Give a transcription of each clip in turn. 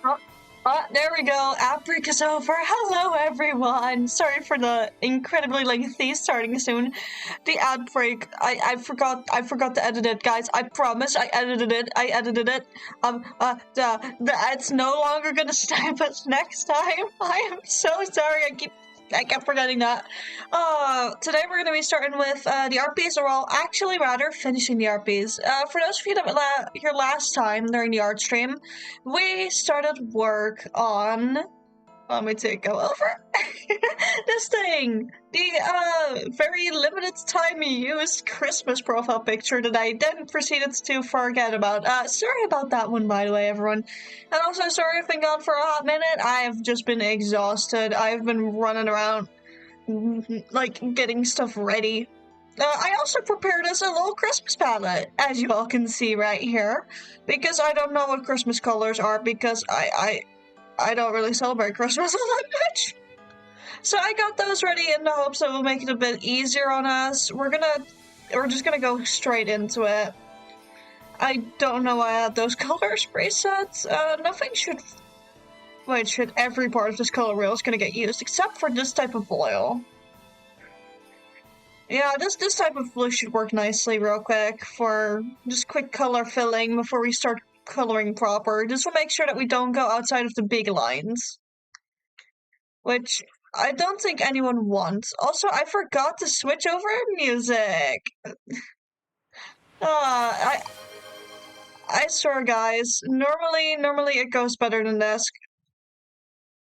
Oh, there we go. Outbreak is over. Hello, everyone. Sorry for the incredibly lengthy starting soon. The outbreak. I forgot to edit it, guys. I promise. I edited it. It's no longer gonna snipe us next time. I am so sorry. I kept forgetting that. Today we're going to be starting with the RPs, or well, actually rather finishing the RPs. For those of you that were here last time during the art stream, we started work on. Let me go over this thing. The very limited time used Christmas profile picture that I then proceeded to forget about. Sorry about that one, by the way, everyone. And also sorry I've been gone for a hot minute. I've just been exhausted. I've been running around, like, getting stuff ready. I also prepared us a little Christmas palette, as you all can see right here, because I don't know what Christmas colors are, because I don't really celebrate Christmas all that much. So I got those ready in the hopes that it will make it a bit easier on us. We're just gonna go straight into it. I don't know why I had those color spray sets. Nothing should... Wait, should every part of this color wheel is gonna get used, except for this type of oil. Yeah, this type of blue should work nicely real quick for just quick color filling before we start coloring proper. Just to make sure that we don't go outside of the big lines. Which I don't think anyone wants. Also, I forgot to switch over music. I swear, guys. Normally it goes better than this.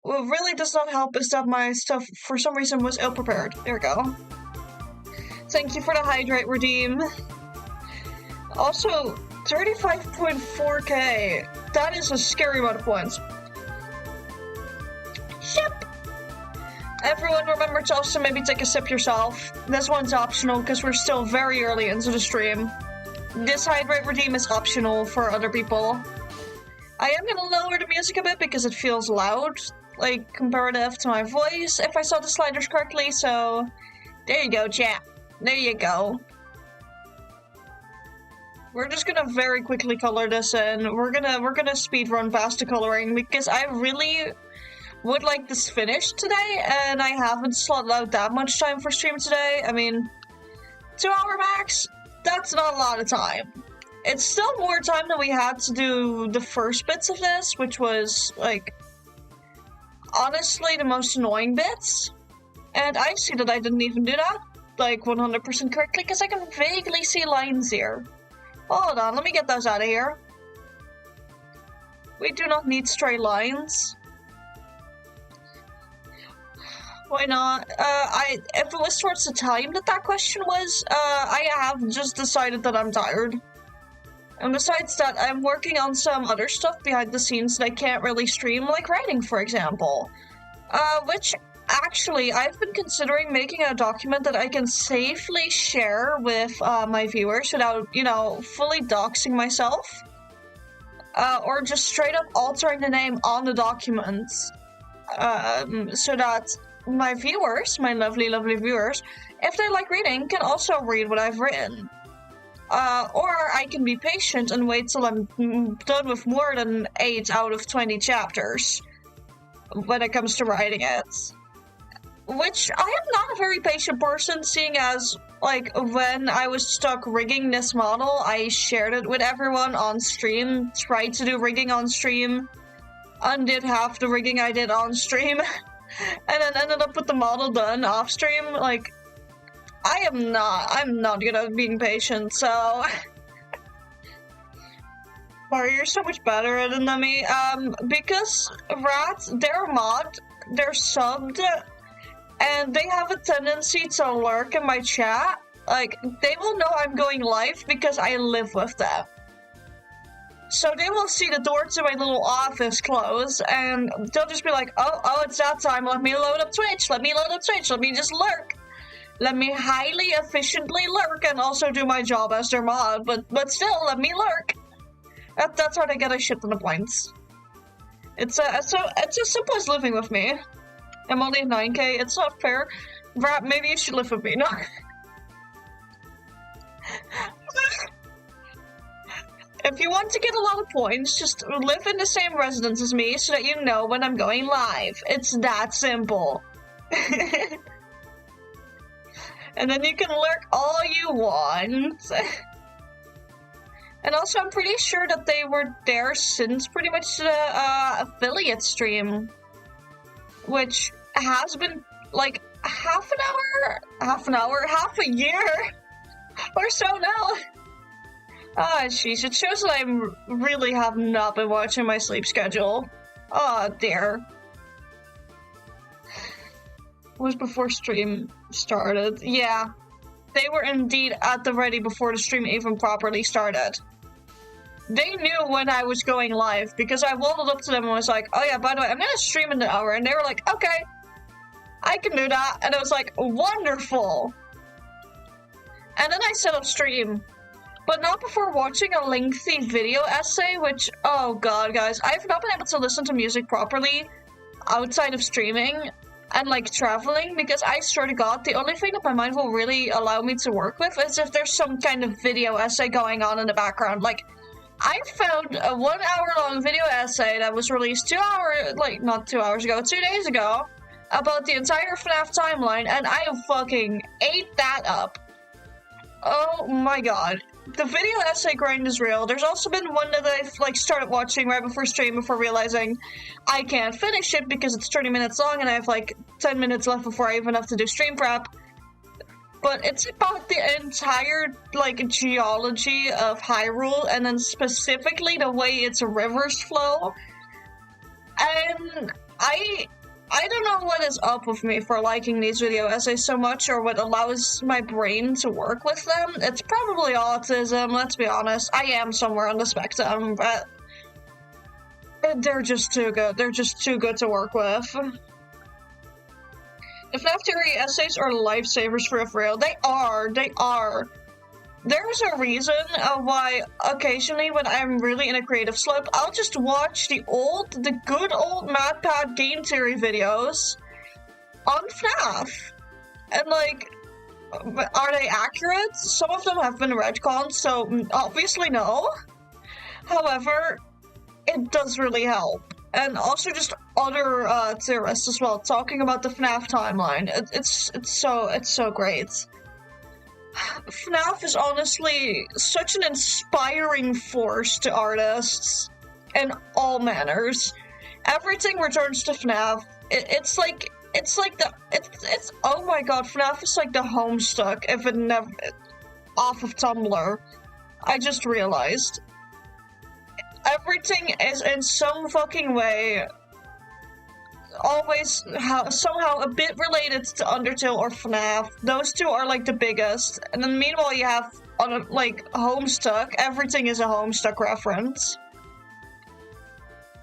What really does not help is that my stuff, for some reason, was ill-prepared. There we go. Thank you for the hydrate redeem. Also, 35.4k. That is a scary amount of points. Ship! Everyone remember to also maybe take a sip yourself. This one's optional because we're still very early into the stream. This hydrate redeem is optional for other people. I am gonna lower the music a bit because it feels loud, like comparative to my voice, if I saw the sliders correctly, so there you go, chat. There you go. We're just gonna very quickly color this in. We're gonna speed run past the coloring because I really would like this finished today, and I haven't slotted out that much time for stream today. I mean, 2 hour max? That's not a lot of time. It's still more time than we had to do the first bits of this, which was, like, honestly the most annoying bits. And I see that I didn't even do that, like, 100% correctly, because I can vaguely see lines here. Hold on, let me get those out of here. We do not need straight lines. Why not? If it was towards the time that question was, I have just decided that I'm tired. And besides that, I'm working on some other stuff behind the scenes that I can't really stream, like writing, for example. Which, actually, I've been considering making a document that I can safely share with my viewers without, you know, fully doxing myself. Or just straight up altering the name on the document. So that my viewers, my lovely, lovely viewers, if they like reading, can also read what I've written. Or I can be patient and wait till I'm done with more than 8 out of 20 chapters when it comes to writing it. Which, I am not a very patient person, seeing as, like, when I was stuck rigging this model, I shared it with everyone on stream, tried to do rigging on stream, undid half the rigging I did on stream, and then ended up with the model done off stream. Like, I'm not good at being patient, so... Mario, you're so much better at it than me. Because rats, they're mod, they're subbed, and they have a tendency to lurk in my chat. Like, they will know I'm going live because I live with them. So they will see the door to my little office close, and they'll just be like, oh, it's that time, let me load up Twitch, let me just lurk. Let me highly efficiently lurk and also do my job as their mod, but still, let me lurk. That's how they get a shit ton of points. It's as simple as living with me. I'm only at 9k, it's not fair. Rat, maybe you should live with me, no? If you want to get a lot of points, just live in the same residence as me so that you know when I'm going live. It's that simple. And then you can lurk all you want. And also, I'm pretty sure that they were there since pretty much the affiliate stream, which has been like half a year or so now. Ah, jeez, it shows that I really have not been watching my sleep schedule. Oh, dear. It was before stream started. Yeah, they were indeed at the ready before the stream even properly started. They knew when I was going live because I waddled up to them and was like, oh yeah, by the way, I'm gonna stream in an hour. And they were like, okay, I can do that. And I was like, wonderful. And then I set up stream, but not before watching a lengthy video essay, which, oh god, guys, I've not been able to listen to music properly outside of streaming and like traveling, because I swear to god, the only thing that my mind will really allow me to work with is if there's some kind of video essay going on in the background. Like, I found a 1 hour long video essay that was released 2 days ago, about the entire FNAF timeline, and I fucking ate that up. Oh my god. The video essay grind is real. There's also been one that I've like started watching right before stream before realizing I can't finish it because it's 30 minutes long and I have like 10 minutes left before I even have to do stream prep. But it's about the entire, like, geology of Hyrule, and then specifically the way its rivers flow. And I don't know what is up with me for liking these video essays so much, or what allows my brain to work with them. It's probably autism, let's be honest. I am somewhere on the spectrum, but they're just too good. They're just too good to work with. The FNAF theory essays are lifesavers for real. They are. There's a reason why occasionally when I'm really in a creative slump, I'll just watch the good old MatPat game theory videos on FNAF. And like, are they accurate? Some of them have been retconned, so obviously no. However, it does really help. And also just other theorists as well, talking about the FNAF timeline. It's so great. FNAF is honestly such an inspiring force to artists in all manners. Everything returns to FNAF. It's oh my god, FNAF is like the Homestuck if it never off of Tumblr. I just realized. Everything is in some fucking way always somehow a bit related to Undertale or FNAF. Those two are like the biggest. And then meanwhile you have like Homestuck. Everything is a Homestuck reference.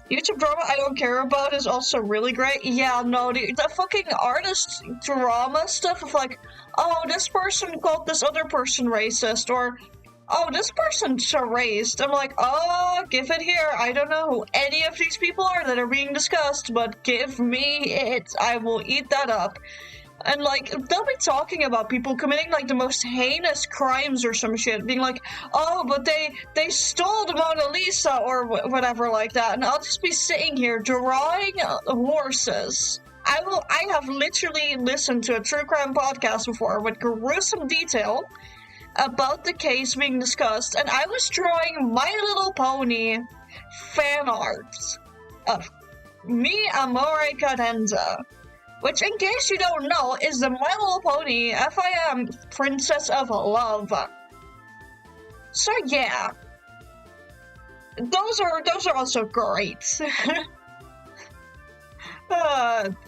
YouTube drama I don't care about is also really great. Yeah, no, the fucking artist drama stuff of like, oh, this person called this other person racist, or oh, this person's erased. I'm like, oh, give it here. I don't know who any of these people are that are being discussed, but give me it. I will eat that up. And like, they'll be talking about people committing like the most heinous crimes or some shit, being like, oh, but they stole the Mona Lisa or whatever like that. And I'll just be sitting here drawing horses. I have literally listened to a true crime podcast before with gruesome detail about the case being discussed, and I was drawing My Little Pony fan art of me, Amore Cadenza, which, in case you don't know, is the My Little Pony FIM Princess of Love. So yeah, those are also great.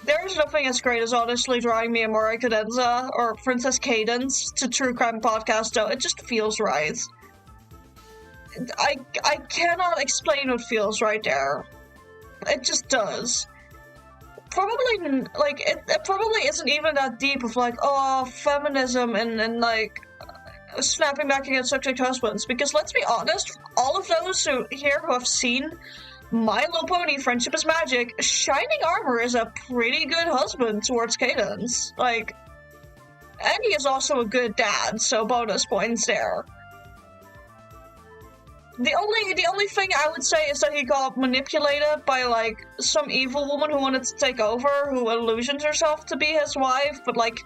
There's nothing as great as honestly drawing me Amore Cadenza or Princess Cadence to True Crime Podcast, though. It just feels right. I cannot explain what feels right there. It just does. Probably, like, it probably isn't even that deep of, like, oh, feminism and like, snapping back against subject husbands, because let's be honest, all of those who have seen My Little Pony Friendship is Magic, Shining Armor is a pretty good husband towards Cadence. Like, and he is also a good dad, so bonus points there. The only thing I would say is that he got manipulated by like some evil woman who wanted to take over, who illusioned herself to be his wife, but like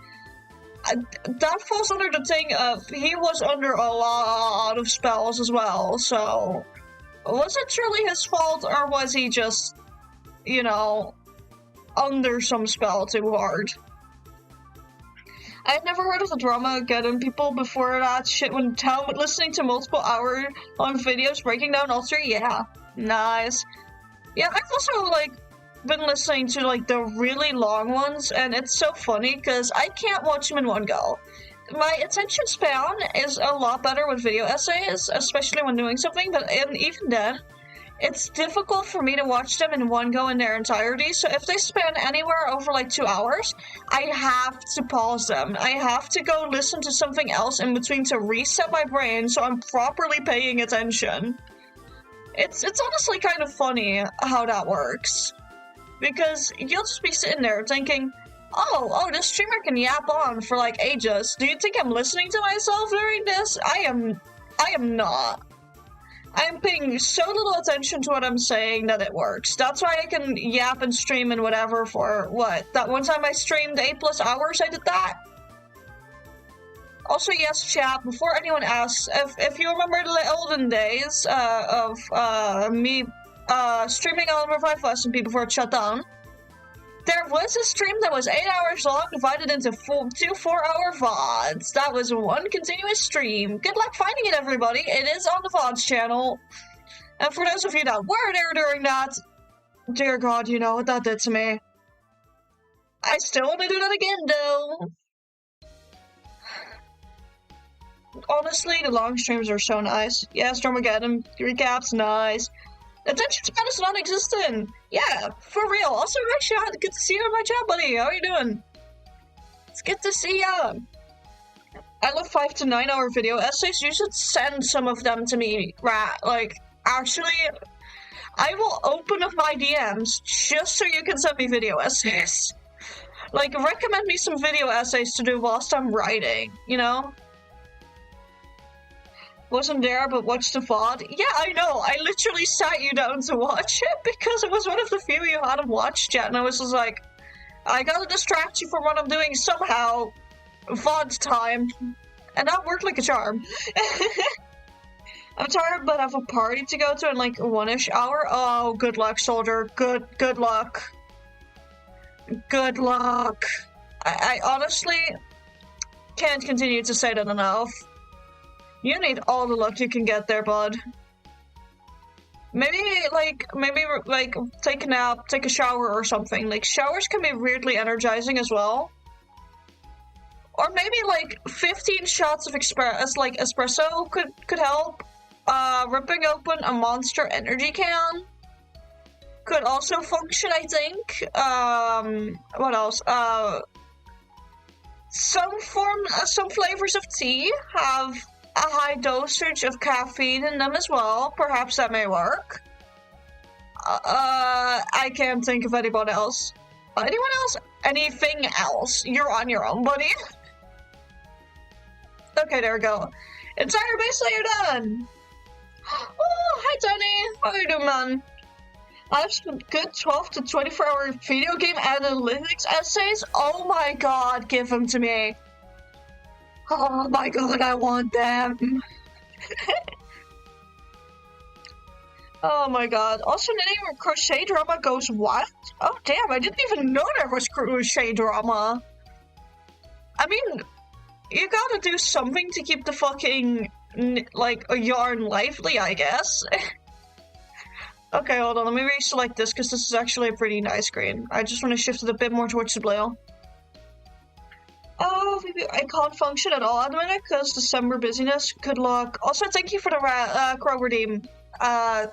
that falls under the thing of he was under a lot of spells as well, so was it truly his fault, or was he just, you know, under some spell too hard? I've never heard of the drama getting people before that shit went down, but listening to multiple hour long videos breaking down all three, yeah. Nice. Yeah, I've also, like, been listening to, like, the really long ones, and it's so funny, because I can't watch them in one go. My attention span is a lot better with video essays, especially when doing something, but even then, it's difficult for me to watch them in one go in their entirety, so if they span anywhere over like 2 hours, I have to pause them. I have to go listen to something else in between to reset my brain so I'm properly paying attention. It's honestly kind of funny how that works. Because you'll just be sitting there thinking, oh, this streamer can yap on for like ages. Do you think I'm listening to myself during this? I am not. I'm paying so little attention to what I'm saying that it works. That's why I can yap and stream and whatever for, what, that one time I streamed 8+ hours, I did that? Also, yes, chat, before anyone asks, if you remember the olden days of me streaming on Revive SMP before it shut down, there was a stream that was 8 hours long, divided into 2 4-hour VODs. That was one continuous stream. Good luck finding it, everybody. It is on the VODs channel. And for those of you that were there during that, dear God, you know what that did to me. I still want to do that again, though. Honestly, the long streams are so nice. Yes, Dramageddon, recaps, nice. Attention span is non-existent. Yeah, for real. Also, my chat. Good to see you in my chat, buddy. How are you doing? It's good to see ya. I love 5 to 9 hour video essays. You should send some of them to me, Rat. Like, actually, I will open up my DMs just so you can send me video essays. Like, recommend me some video essays to do whilst I'm writing, you know? Wasn't there, but watched the VOD. Yeah, I know. I literally sat you down to watch it because it was one of the few you hadn't watched yet, and I was just like, I gotta distract you from what I'm doing somehow. VOD time. And that worked like a charm. I'm tired, but I have a party to go to in like 1-ish hour. Oh, good luck, soldier. Good luck. Good luck. I honestly can't continue to say that enough. You need all the luck you can get there, bud. Maybe take a nap, take a shower or something. Like, showers can be weirdly energizing as well. Or maybe, like, 15 shots of espresso could help. Ripping open a Monster energy can could also function, I think. What else? Some flavors of tea have a high dosage of caffeine in them as well. Perhaps that may work. I can't think of anyone else. Anyone else? Anything else? You're on your own, buddy. Okay, there we go. Entire base layer done. Oh, hi, Tony. How are you doing, man? I have some good 12 to 24-hour video game analytics essays. Oh my god, give them to me. Oh my god, I want them. Oh my god. Also, knitting crochet drama goes what? Oh damn, I didn't even know there was crochet drama. I mean, you gotta do something to keep the fucking, like, a yarn lively, I guess. Okay, hold on, let me reselect this, because this is actually a pretty nice green. I just want to shift it a bit more towards the blue. Oh, I can't function at all at the minute because December busyness. Good luck. Also, thank you for the crow redeem,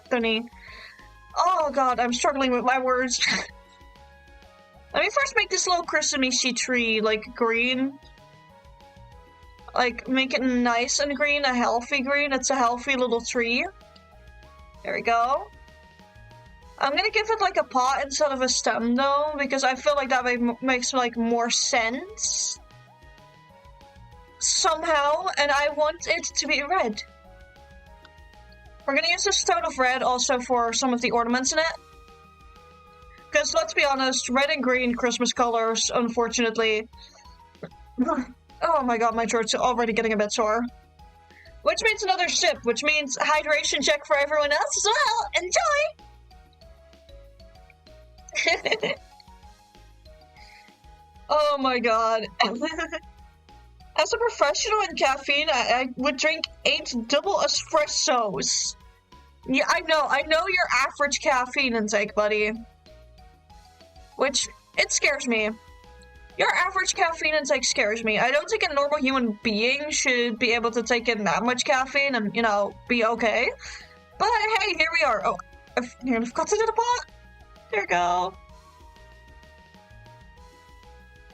Tony. Oh god, I'm struggling with my words. Let me first make this little Christmas tree, like, green. Like, make it nice and green, a healthy green. It's a healthy little tree. There we go. I'm gonna give it, like, a pot instead of a stem, though, because I feel like that makes, like, more sense. Somehow, and I want it to be red. We're gonna use this tone of red also for some of the ornaments in it. Because let's be honest, red and green Christmas colors, unfortunately. Oh my god, my throat's already getting a bit sore. Which means another sip, which means hydration check for everyone else as well. Enjoy! Oh my god. As a professional in caffeine, I would drink 8 double espressos. Yeah, I know your average caffeine intake, buddy. Which, it scares me. Your average caffeine intake scares me. I don't think a normal human being should be able to take in that much caffeine and, you know, be okay. But hey, here we are. Oh, I've nearly got into the pot. There we go.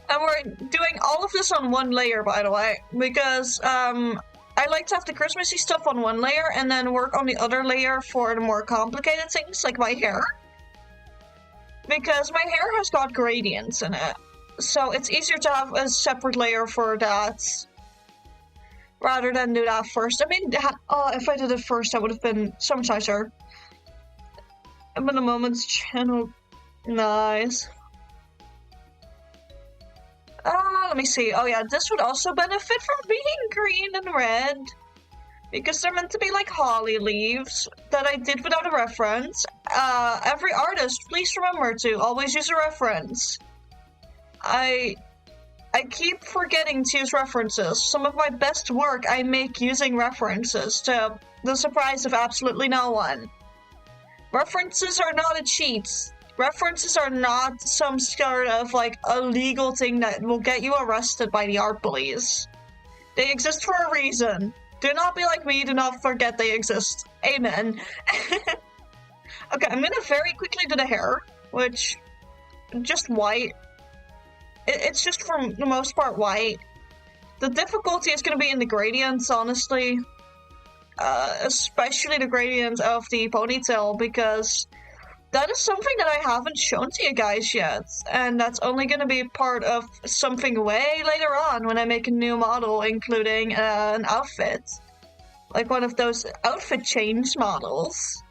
And we're doing all of this on one layer, by the way, because I like to have the Christmassy stuff on one layer and then work on the other layer for the more complicated things, like my hair. Because my hair has got gradients in it. So it's easier to have a separate layer for that rather than do that first. I mean, if I did it first, that would have been so much nicer. I'm in a moment's channel. Nice. Let me see. Oh yeah, this would also benefit from being green and red. Because they're meant to be like holly leaves that I did without a reference. Every artist, please remember to always use a reference. I keep forgetting to use references. Some of my best work I make using references, to the surprise of absolutely no one. References are not a cheat. References are not some sort of, like, illegal thing that will get you arrested by the art police. They exist for a reason. Do not be like me, do not forget they exist. Amen. Okay, I'm gonna very quickly do the hair, which, just white. It's just for the most part white. The difficulty is gonna be in the gradients, honestly. Especially the gradients of the ponytail, because that is something that I haven't shown to you guys yet, and that's only going to be part of something way later on when I make a new model, including an outfit. Like one of those outfit change models.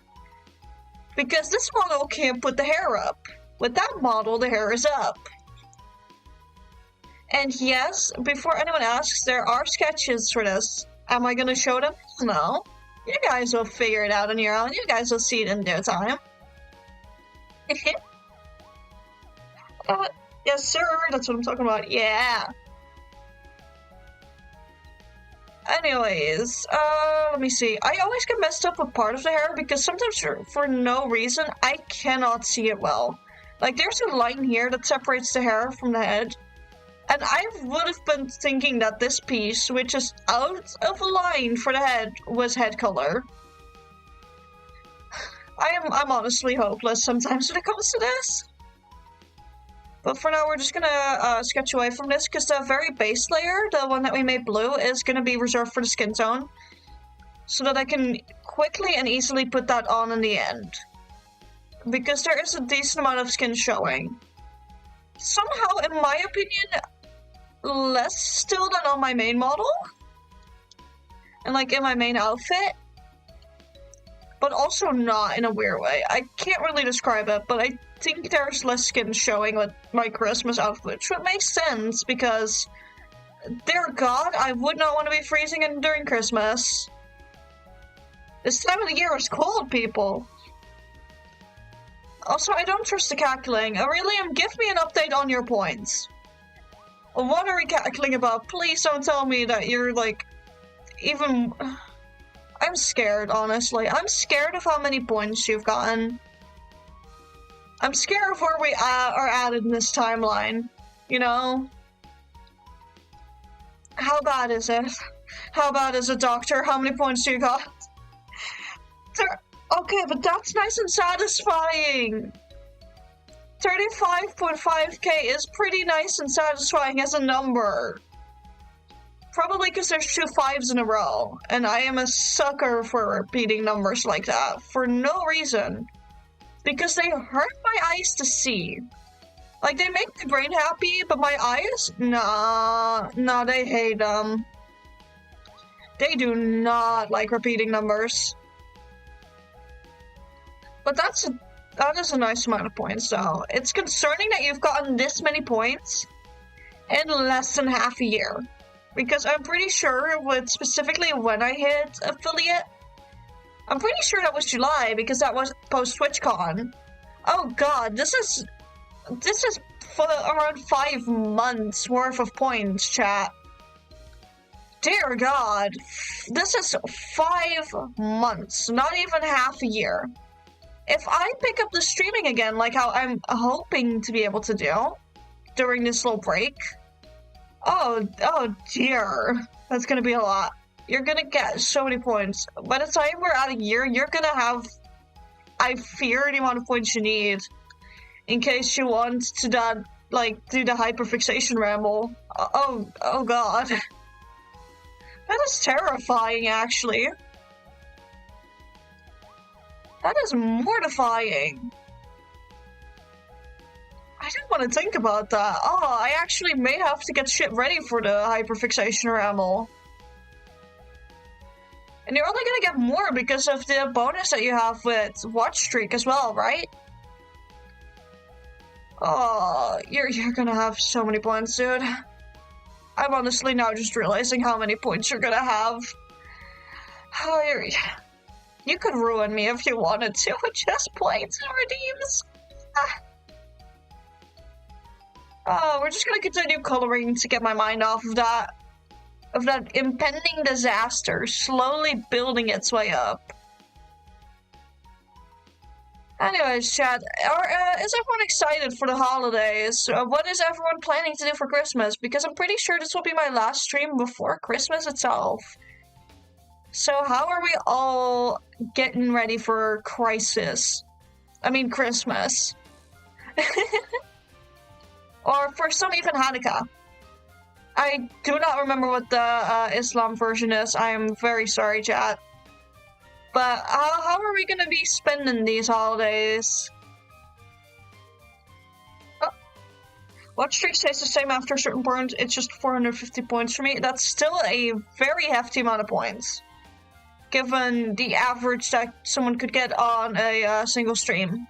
Because this model can't put the hair up. With that model, the hair is up. And yes, before anyone asks, there are sketches for this. Am I going to show them? No. You guys will figure it out on your own. You guys will see it in due time. Yes, sir. That's what I'm talking about. Yeah. Anyways, let me see. I always get messed up with part of the hair because sometimes for no reason, I cannot see it well. Like, there's a line here that separates the hair from the head. And I would have been thinking that this piece, which is out of line for the head, was head color. I'm honestly hopeless sometimes when it comes to this. But for now, we're just gonna sketch away from this, because the very base layer, the one that we made blue, is gonna be reserved for the skin tone. So that I can quickly and easily put that on in the end. Because there is a decent amount of skin showing. Somehow, in my opinion, less still than on my main model. And like in my main outfit. But also not in a weird way. I can't really describe it, but I think there's less skin showing with my Christmas outfit, which would make sense because, dear God, I would not want to be freezing during Christmas. This time of the year is cold, people. Also, I don't trust the cackling. Aurelium, give me an update on your points. What are we cackling about? Please don't tell me that you're, like, even... I'm scared, honestly. I'm scared of how many points you've gotten. I'm scared of where we are at in this timeline, you know? How bad is it? How bad is it, Doctor? How many points do you got? Okay, but that's nice and satisfying. 35.5k is pretty nice and satisfying as a number. Probably because there's 2 5s in a row, and I am a sucker for repeating numbers like that, for no reason. Because they hurt my eyes to see. Like, they make my brain happy, but my eyes? Nah, they hate them. They do not like repeating numbers. But that is a nice amount of points, though. It's concerning that you've gotten this many points in less than half a year. Because I'm pretty sure specifically when I hit affiliate, I'm pretty sure that was July because that was post TwitchCon. Oh god, this is for around 5 months worth of points, chat. Dear god, this is 5 months, not even half a year. If I pick up the streaming again, like how I'm hoping to be able to do during this little break, oh dear, that's gonna be a lot. You're gonna get so many points. By the time we're at a year, you're gonna have, I fear, the amount of points you need in case you want to do the hyperfixation ramble. Oh god. That is terrifying, actually. That is mortifying. I don't want to think about that. Oh, I actually may have to get shit ready for the hyperfixation ramble. And you're only gonna get more because of the bonus that you have with Watch Streak as well, right? Oh, you're gonna have so many points, dude. I'm honestly now just realizing how many points you're gonna have. Oh, you could ruin me if you wanted to with just points and redeems. Oh, we're just gonna continue coloring to get my mind off of that impending disaster slowly building its way up. Anyways, chat, is everyone excited for the holidays? What is everyone planning to do for Christmas? Because I'm pretty sure this will be my last stream before Christmas itself. So how are we all getting ready for Christmas? Or for some even Hanukkah. I do not remember what the Islam version is. I am very sorry, chat. But how are we gonna be spending these holidays? Oh. Watch Streak stays the same after a certain point. It's just 450 points for me. That's still a very hefty amount of points, given the average that someone could get on a single stream.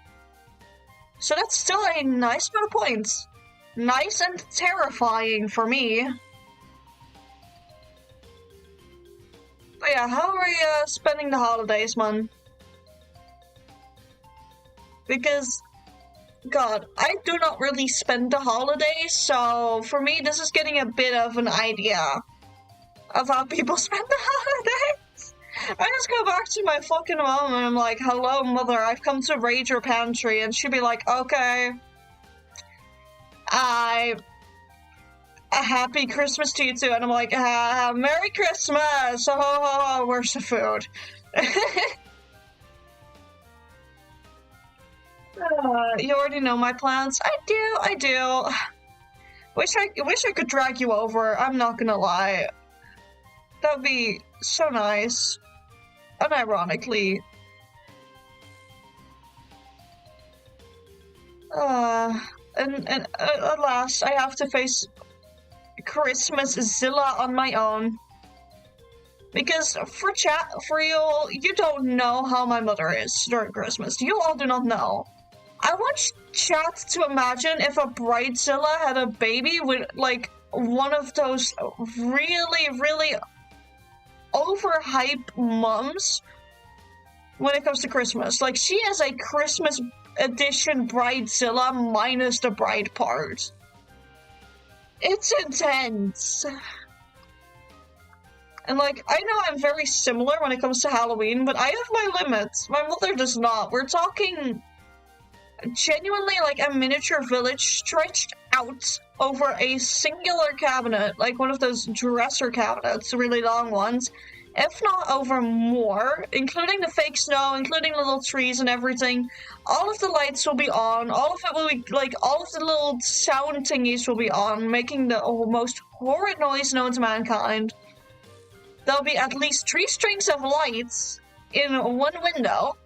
So that's still a nice amount of points. Nice and terrifying for me. But yeah, how are we spending the holidays, man? Because, god, I do not really spend the holidays, so for me this is getting a bit of an idea of how people spend the holidays. I just go back to my fucking mom and I'm like, hello mother, I've come to raid your pantry, and she'd be like, okay. A happy Christmas to you too, and I'm like, Merry Christmas! Ho ho ho, where's the food? You already know my plans. I do. Wish I could drag you over, I'm not gonna lie. That'd be so nice. Unironically. And alas, I have to face Christmas Zilla on my own. Because for you don't know how my mother is during Christmas. You all do not know. I want chat to imagine if a bridezilla had a baby with, like, one of those really, really overhyped mums when it comes to Christmas. Like, she is a Christmas edition bridezilla minus the bride part. It's intense. And like, I know I'm very similar when it comes to Halloween, but I have my limits. My mother does not. We're talking genuinely like a miniature village stretched out over a singular cabinet, like one of those dresser cabinets, really long ones. If not over more, including the fake snow, including the little trees and everything. All of the lights will be on, all of it will be, like, all of the little sound thingies will be on, making the most horrid noise known to mankind. There'll be at least 3 strings of lights in one window.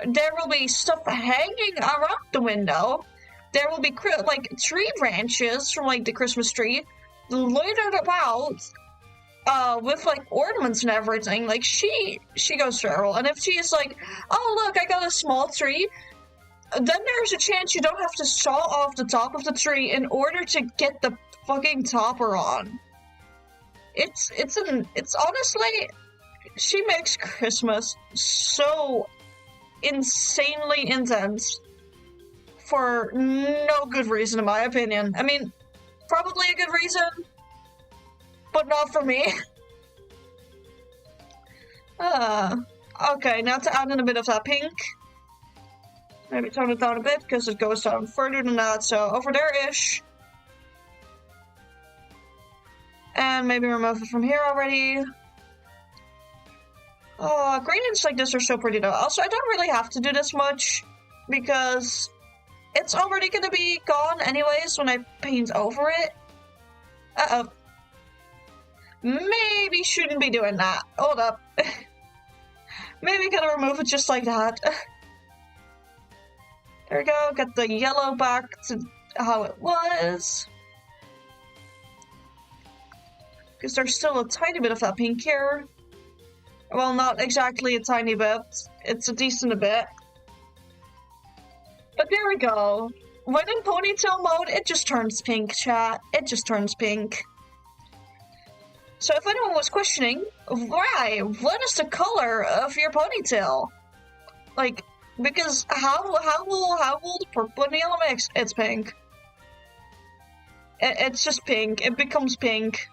There will be stuff hanging around the window. There will be, like, tree branches from, like, the Christmas tree loitered about. with like ornaments and everything. Like she goes feral, and if she's like, oh look, I got a small tree, then there's a chance you don't have to saw off the top of the tree in order to get the fucking topper on. It's honestly, she makes Christmas so insanely intense for no good reason, in my opinion. I mean, probably a good reason, but not for me. Okay, now to add in a bit of that pink. Maybe tone it down a bit, because it goes down further than that, so over there-ish. And maybe remove it from here already. Oh, gradients like this are so pretty though. Also, I don't really have to do this much, because it's already gonna be gone anyways when I paint over it. Uh-oh. Maybe shouldn't be doing that. Hold up. Maybe gonna remove it just like that. There we go, get the yellow back to how it was. Because there's still a tiny bit of that pink here. Well, not exactly a tiny bit. It's a decent bit. But there we go. When in ponytail mode, it just turns pink, chat. It just turns pink. So if anyone was questioning, why? What is the color of your ponytail? Like, because how will the purple and the yellow mix? It's pink. It's just pink. It becomes pink.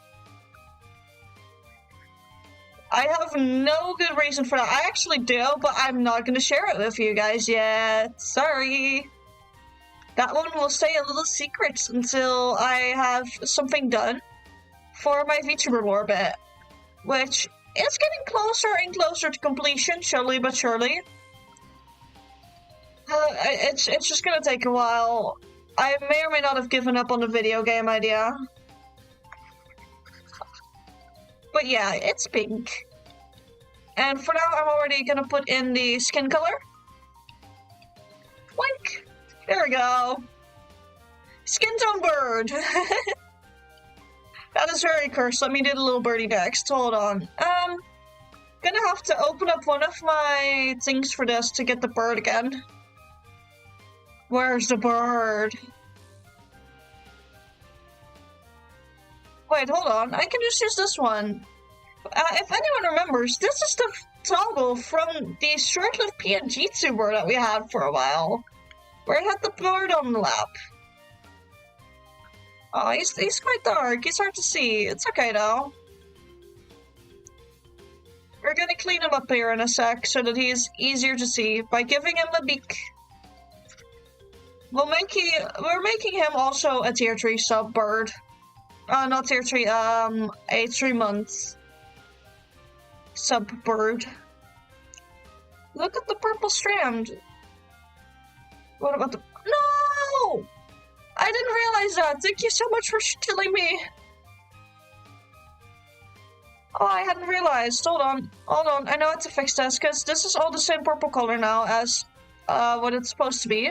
I have no good reason for that. I actually do, but I'm not going to share it with you guys yet. Sorry. That one will stay a little secret until I have something done for my VTuber orbit, which is getting closer and closer to completion, slowly but surely. It's just gonna take a while. I may or may not have given up on the video game idea. But yeah, it's pink. And for now, I'm already gonna put in the skin color. Wink! There we go. Skin tone bird! That is very cursed. Let me do the little birdie next. Hold on. Gonna have to open up one of my things for this to get the bird again. Where's the bird? Wait, hold on. I can just use this one. If anyone remembers, this is the toggle from the short-lived PNG tuber that we had for a while, where it had the bird on the lap. Oh, he's quite dark. He's hard to see. It's okay, though. We're gonna clean him up here in a sec so that he's easier to see by giving him a beak. We're making him also a tier 3 sub bird. Not tier 3, a 3 months sub bird. Look at the purple strand. What about the... No! I didn't realize that. Thank you so much for telling me. Oh, I hadn't realized. Hold on. I know how to fix this, because this is all the same purple color now as what it's supposed to be.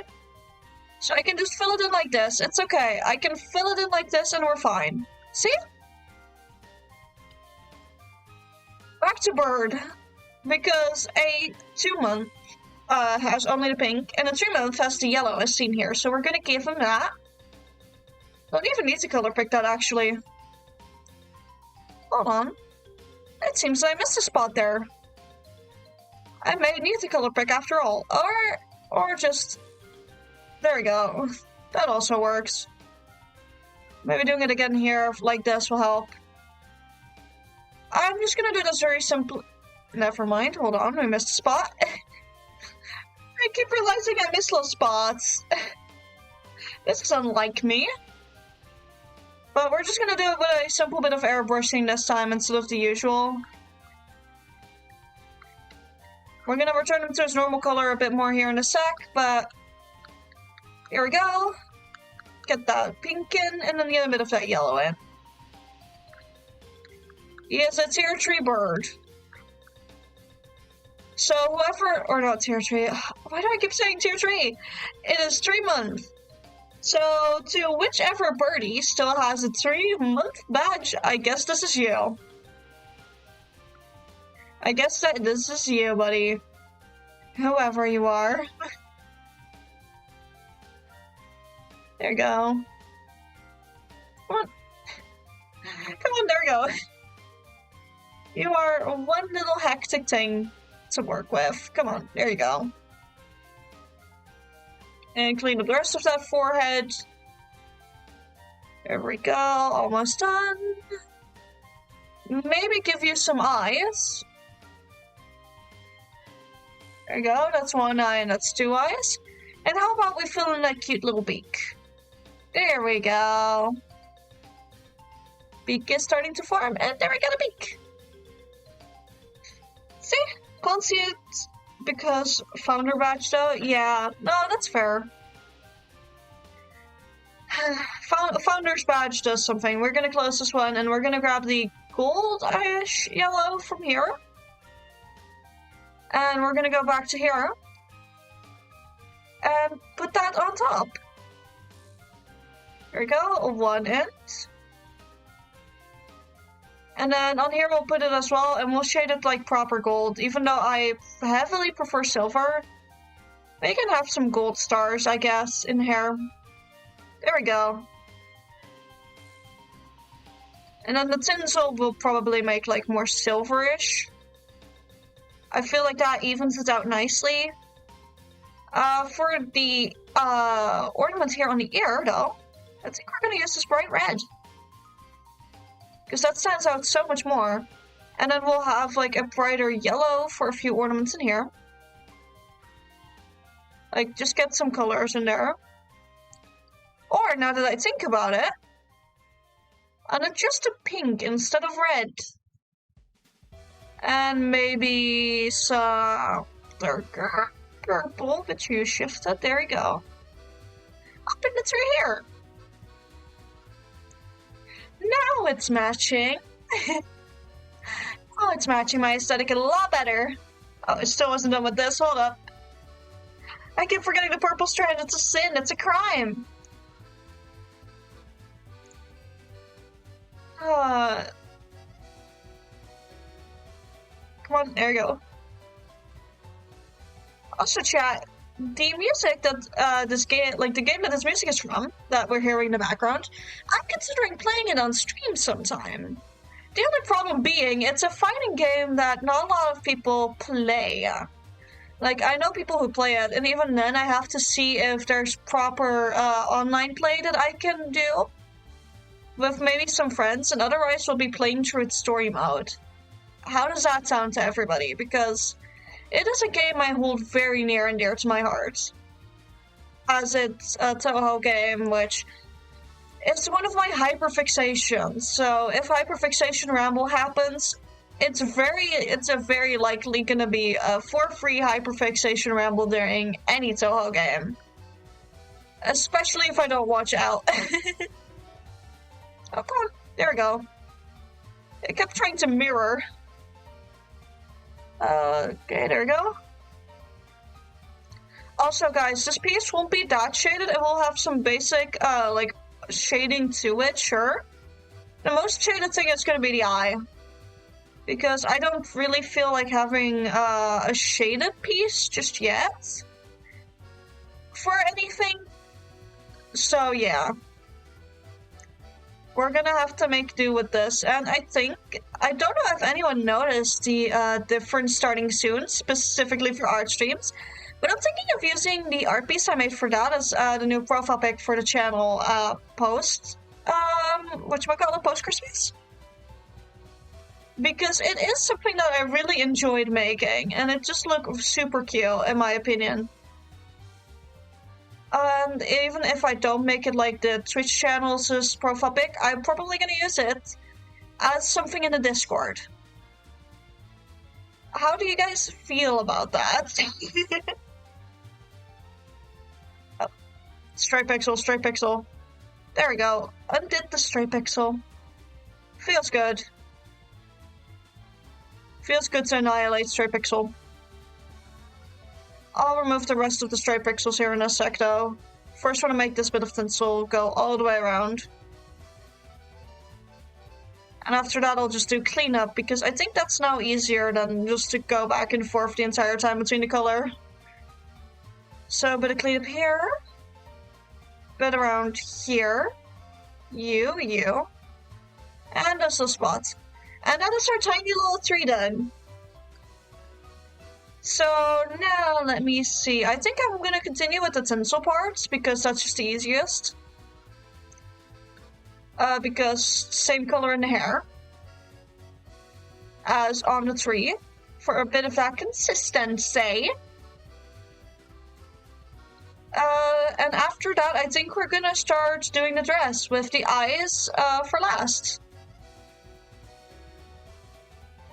So I can just fill it in like this. It's okay. I can fill it in like this and we're fine. See? Back to bird. Because a 2-month has only the pink, and a 3-month has the yellow as seen here. So we're gonna give him that. Don't even need to color pick that, actually. Hold on. It seems I missed a spot there. I may need to color pick after all. Or just... There we go. That also works. Maybe doing it again here like this will help. I'm just gonna do this very simple. Never mind. Hold on. I missed a spot. I keep realizing I miss little spots. This is unlike me. But we're just gonna do it with a simple bit of airbrushing this time instead of the usual. We're gonna return him to his normal color a bit more here in a sec, but here we go. Get that pink in, and then get a bit of that yellow in. Yes, a tier 3 bird. So whoever, or not tier 3, why do I keep saying tier 3? It is 3 months. So to whichever birdie still has a 3-month badge, I guess this is you. I guess that this is you, buddy. Whoever you are. There you go. Come on. Come on, there we go. You are one little hectic thing to work with. Come on, there you go. And clean up the rest of that forehead. There we go, almost done. Maybe give you some eyes. There you go, that's one eye and that's two eyes. And how about we fill in that cute little beak? There we go. Beak is starting to form, and there we got a beak. See? Can't see it because founder badge though? Yeah, no, that's fair. Founder's badge does something. We're gonna close this one and we're gonna grab the goldish yellow from here. And we're gonna go back to here. And put that on top. There we go, one end. And then on here we'll put it as well, and we'll shade it like proper gold, even though I heavily prefer silver. We can have some gold stars, I guess, in here. There we go. And then the tinsel will probably make like more silverish. I feel like that evens it out nicely. For the ornament here on the ear, though, I think we're gonna use this bright red. Because that stands out so much more. And then we'll have like a brighter yellow for a few ornaments in here. Like, just get some colors in there. Or, now that I think about it, and then just a pink instead of red. And maybe some darker purple, but you shifted. There we go. Up in the tree here. Now it's matching. Oh, it's matching my aesthetic a lot better. Oh, I still wasn't done with this. Hold up. I keep forgetting the purple strand. It's a sin. It's a crime. Come on, there you go. Also, chat, the music that this game, like the game that this music is from, that we're hearing in the background, I'm considering playing it on stream sometime. The only problem being, it's a fighting game that not a lot of people play. Like, I know people who play it, and even then I have to see if there's proper online play that I can do with maybe some friends, and otherwise we'll be playing through its story mode. How does that sound to everybody? Because it is a game I hold very near and dear to my heart, as it's a Toho game, which is one of my hyperfixations. So if hyperfixation ramble happens, it's a very likely gonna be a for free hyperfixation ramble during any Toho game, especially if I don't watch out. Oh, come on. There we go. I kept trying to mirror. Okay, there we go. Also, guys, this piece won't be that shaded. It will have some basic, like, shading to it, sure. The most shaded thing is going to be the eye. Because I don't really feel like having a shaded piece just yet for anything. So, yeah. We're gonna have to make do with this, and I don't know if anyone noticed the difference starting soon, specifically for art streams, but I'm thinking of using the art piece I made for that as the new profile pic for the channel post, whatchamacallit, post-Christmas? Because it is something that I really enjoyed making, and it just looked super cute, in my opinion. And even if I don't make it like the Twitch channel's profile pic, I'm probably gonna use it as something in the Discord. How do you guys feel about that? Oh, stripe pixel, stripe pixel. There we go. Undid the stripe pixel. Feels good. Feels good to annihilate stripe pixel. I'll remove the rest of the stripe pixels here in a sec, though. First, want to make this bit of tinsel go all the way around. And after that, I'll just do cleanup, because I think that's now easier than just to go back and forth the entire time between the color. So a bit of cleanup here. Bit around here. You. And this little spot. And that is our tiny little tree done. So now let me see. I think I'm gonna continue with the tinsel parts, because that's just the easiest. Because same color in the hair as on the tree for a bit of that consistency. And after that, I think we're gonna start doing the dress with the eyes for last.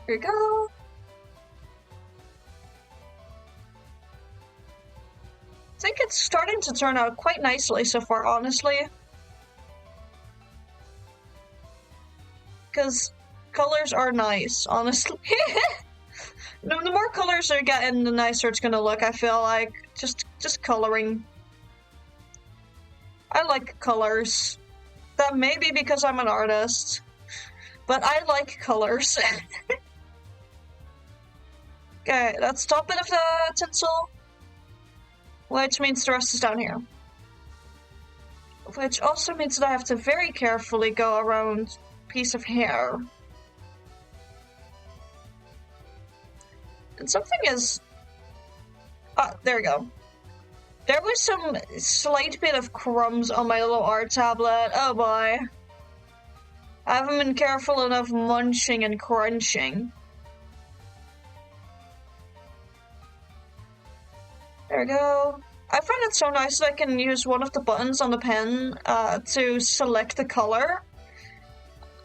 Here we go. I think it's starting to turn out quite nicely so far, honestly. Because colors are nice, honestly. The more colors they're getting, the nicer it's gonna look, I feel like. Just coloring. I like colors. That may be because I'm an artist, but I like colors. Okay, that's the top bit of the tinsel, which means the rest is down here. Which also means that I have to very carefully go around piece of hair. And something is... Ah, there we go. There was some slight bit of crumbs on my little art tablet. Oh boy. I haven't been careful enough munching and crunching. There we go. I find it so nice that I can use one of the buttons on the pen to select the color.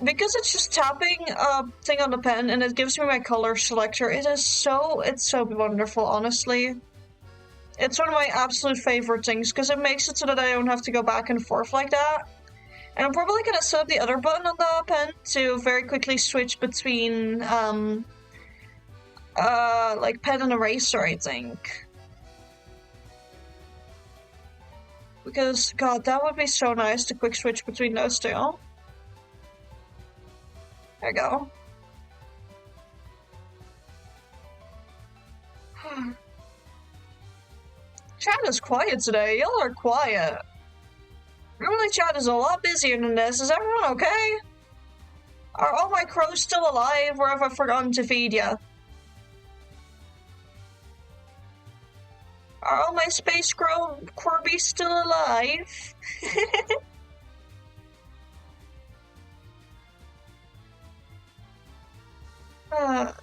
Because it's just tapping a thing on the pen and it gives me my color selector. It's so wonderful, honestly. It's one of my absolute favorite things because it makes it so that I don't have to go back and forth like that. And I'm probably gonna set up the other button on the pen to very quickly switch between like pen and eraser, I think. Because god, that would be so nice to quick switch between those two. There we go. Chat is quiet today. Y'all are quiet. Normally chat is a lot busier than this. Is everyone okay? Are all my crows still alive, or have I forgotten to feed ya? Are all my space Corbies still alive? I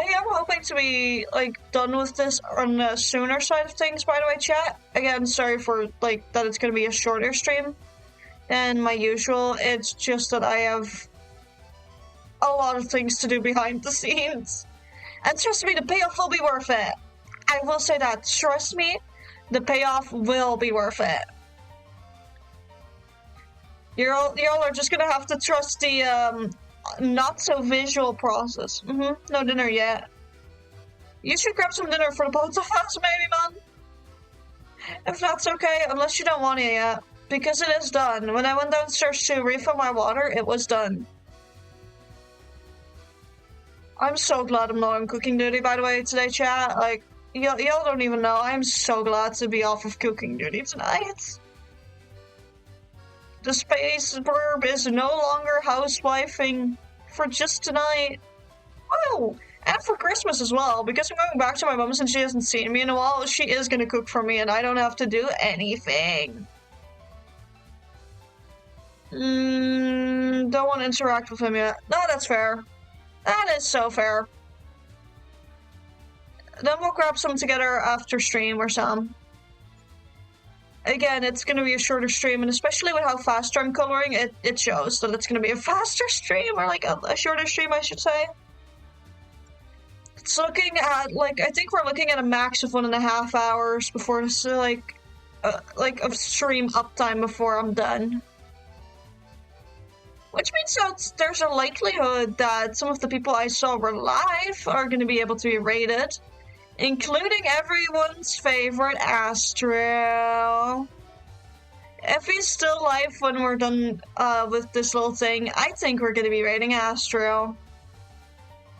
am hoping to be, like, done with this on the sooner side of things, by the way, chat. Again, sorry for, like, that it's gonna be a shorter stream than my usual. It's just that I have a lot of things to do behind the scenes. And trust me, the payoff will be worth it. I will say that. Trust me, the payoff will be worth it. Y'all are just gonna have to trust the, not so visual process. No dinner yet. You should grab some dinner for the both of us, maybe, man. If that's okay, unless you don't want it yet. Because it is done. When I went downstairs to refill my water, it was done. I'm so glad I'm not on cooking duty, by the way, today, chat. Like, y'all don't even know. I'm so glad to be off of cooking duty tonight. The space verb is no longer housewifing for just tonight. Oh, and for Christmas as well, because I'm going back to my mom's and she hasn't seen me in a while. She is gonna cook for me and I don't have to do anything. Don't want to interact with him yet. No, that's fair. That is so fair. Then we'll grab some together after stream or some. Again, it's going to be a shorter stream, and especially with how fast I'm coloring, it shows that it's going to be a faster stream, or like a shorter stream, I should say. It's looking at, like, I think we're looking at a max of 1.5 hours before this, like of stream uptime before I'm done. Which means that there's a likelihood that some of the people I saw were live are going to be able to be rated. Including everyone's favorite Astro. If he's still alive when we're done with this little thing, I think we're gonna be raiding Astro.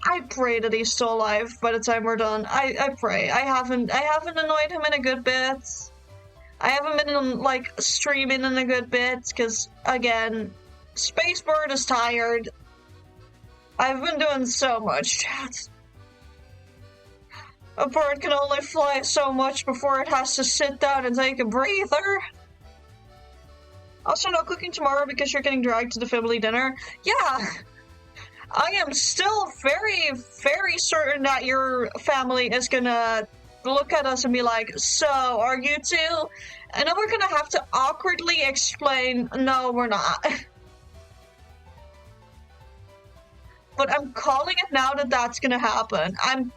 I pray that he's still alive by the time we're done. I pray. I haven't annoyed him in a good bit. I haven't been like streaming in a good bit because again, Spacebird is tired. I've been doing so much, chat. A bird can only fly so much before it has to sit down and take a breather. Also, no cooking tomorrow because you're getting dragged to the family dinner. Yeah, I am still very, very certain that your family is gonna look at us and be like, so, are you two? And then we're gonna have to awkwardly explain, no, we're not. But I'm calling it now that that's gonna happen. I'm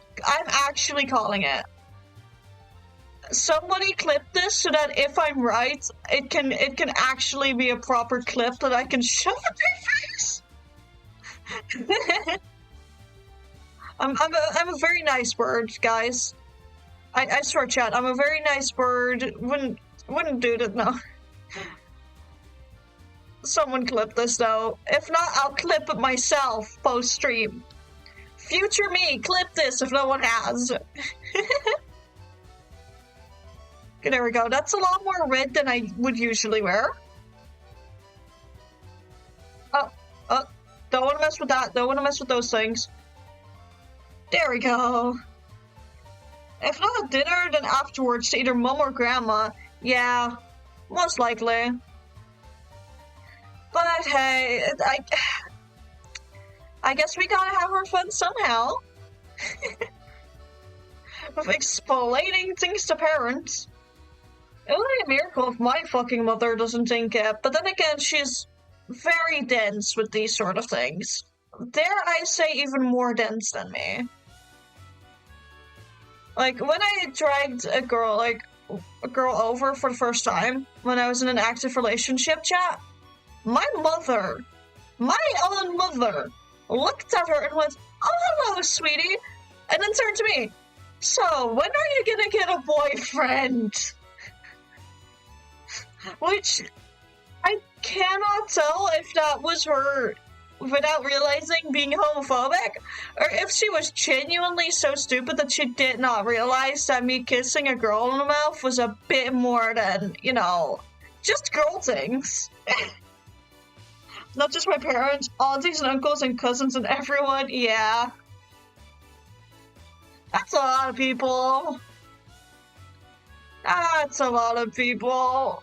actually calling it. Somebody clip this so that if I'm right, it can actually be a proper clip that I can shove in my face. I'm a very nice bird, guys. I swear, chat. I'm a very nice bird. Wouldn't do that, no. Someone clip this though. If not, I'll clip it myself post stream. Future me, clip this if no one has. Okay, there we go. That's a lot more red than I would usually wear. Oh, don't want to mess with that. Don't want to mess with those things. There we go. If not at dinner, then afterwards to either mum or grandma. Yeah, most likely. But hey, I guess we gotta have our fun somehow. Of explaining things to parents. It would be a miracle if my fucking mother doesn't think it, but then again, she's very dense with these sort of things. Dare I say even more dense than me. Like, when I dragged a girl over for the first time, when I was in an active relationship chat, my mother, my own mother, looked at her and went, "Oh, hello, sweetie," and then turned to me, "So, when are you gonna get a boyfriend?" Which, I cannot tell if that was her, without realizing, being homophobic, or if she was genuinely so stupid that she did not realize that me kissing a girl in the mouth was a bit more than, you know, just girl things. Not just my parents, aunties and uncles and cousins and everyone, yeah. That's a lot of people. That's a lot of people.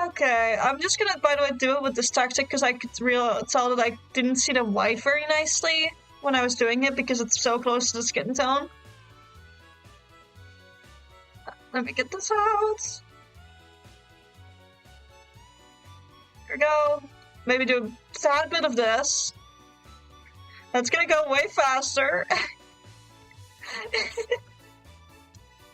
Okay, I'm just gonna, by the way, do it with this tactic because I could tell that I didn't see the white very nicely when I was doing it because it's so close to the skin tone. Let me get this out. Here we go. Maybe do a tad bit of this. That's gonna go way faster.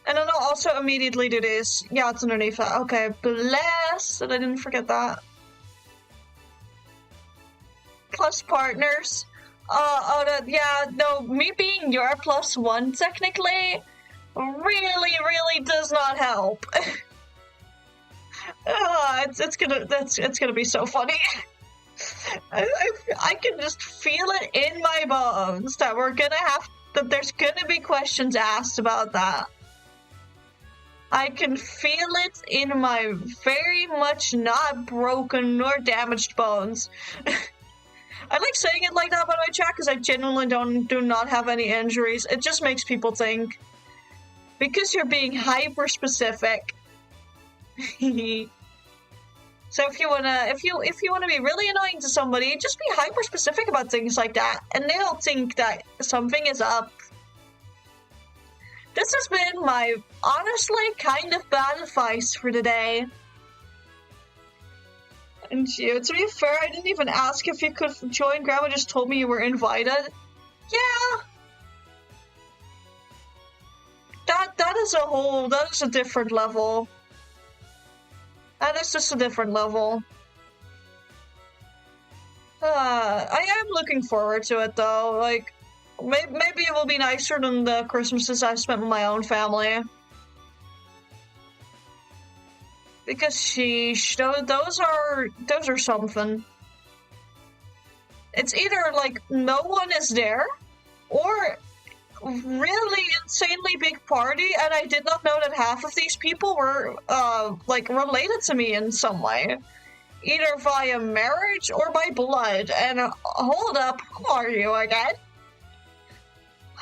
And then I'll also immediately do this. Yeah, it's underneath it. Okay, bless that I didn't forget that. Plus partners. Yeah, no, me being your +1 technically really does not help. It's gonna be so funny. I can just feel it in my bones that there's gonna be questions asked about that. I can feel it in my very much not broken nor damaged bones. I like saying it like that by my chat because I genuinely do not have any injuries. It just makes people think. Because you're being hyper specific. So if you wanna be really annoying to somebody, just be hyper specific about things like that, and they'll think that something is up. This has been my, honestly, kind of bad advice for today. And you, to be fair, I didn't even ask if you could join. Grandma just told me you were invited. Yeah. That is a different level. That is just a different level. I am looking forward to it though. Like, Maybe it will be nicer than the Christmases I've spent with my own family. Because sheesh, those are something. It's either like no one is there, or really insanely big party, and I did not know that half of these people were like related to me in some way, either via marriage or by blood. And hold up, who are you again?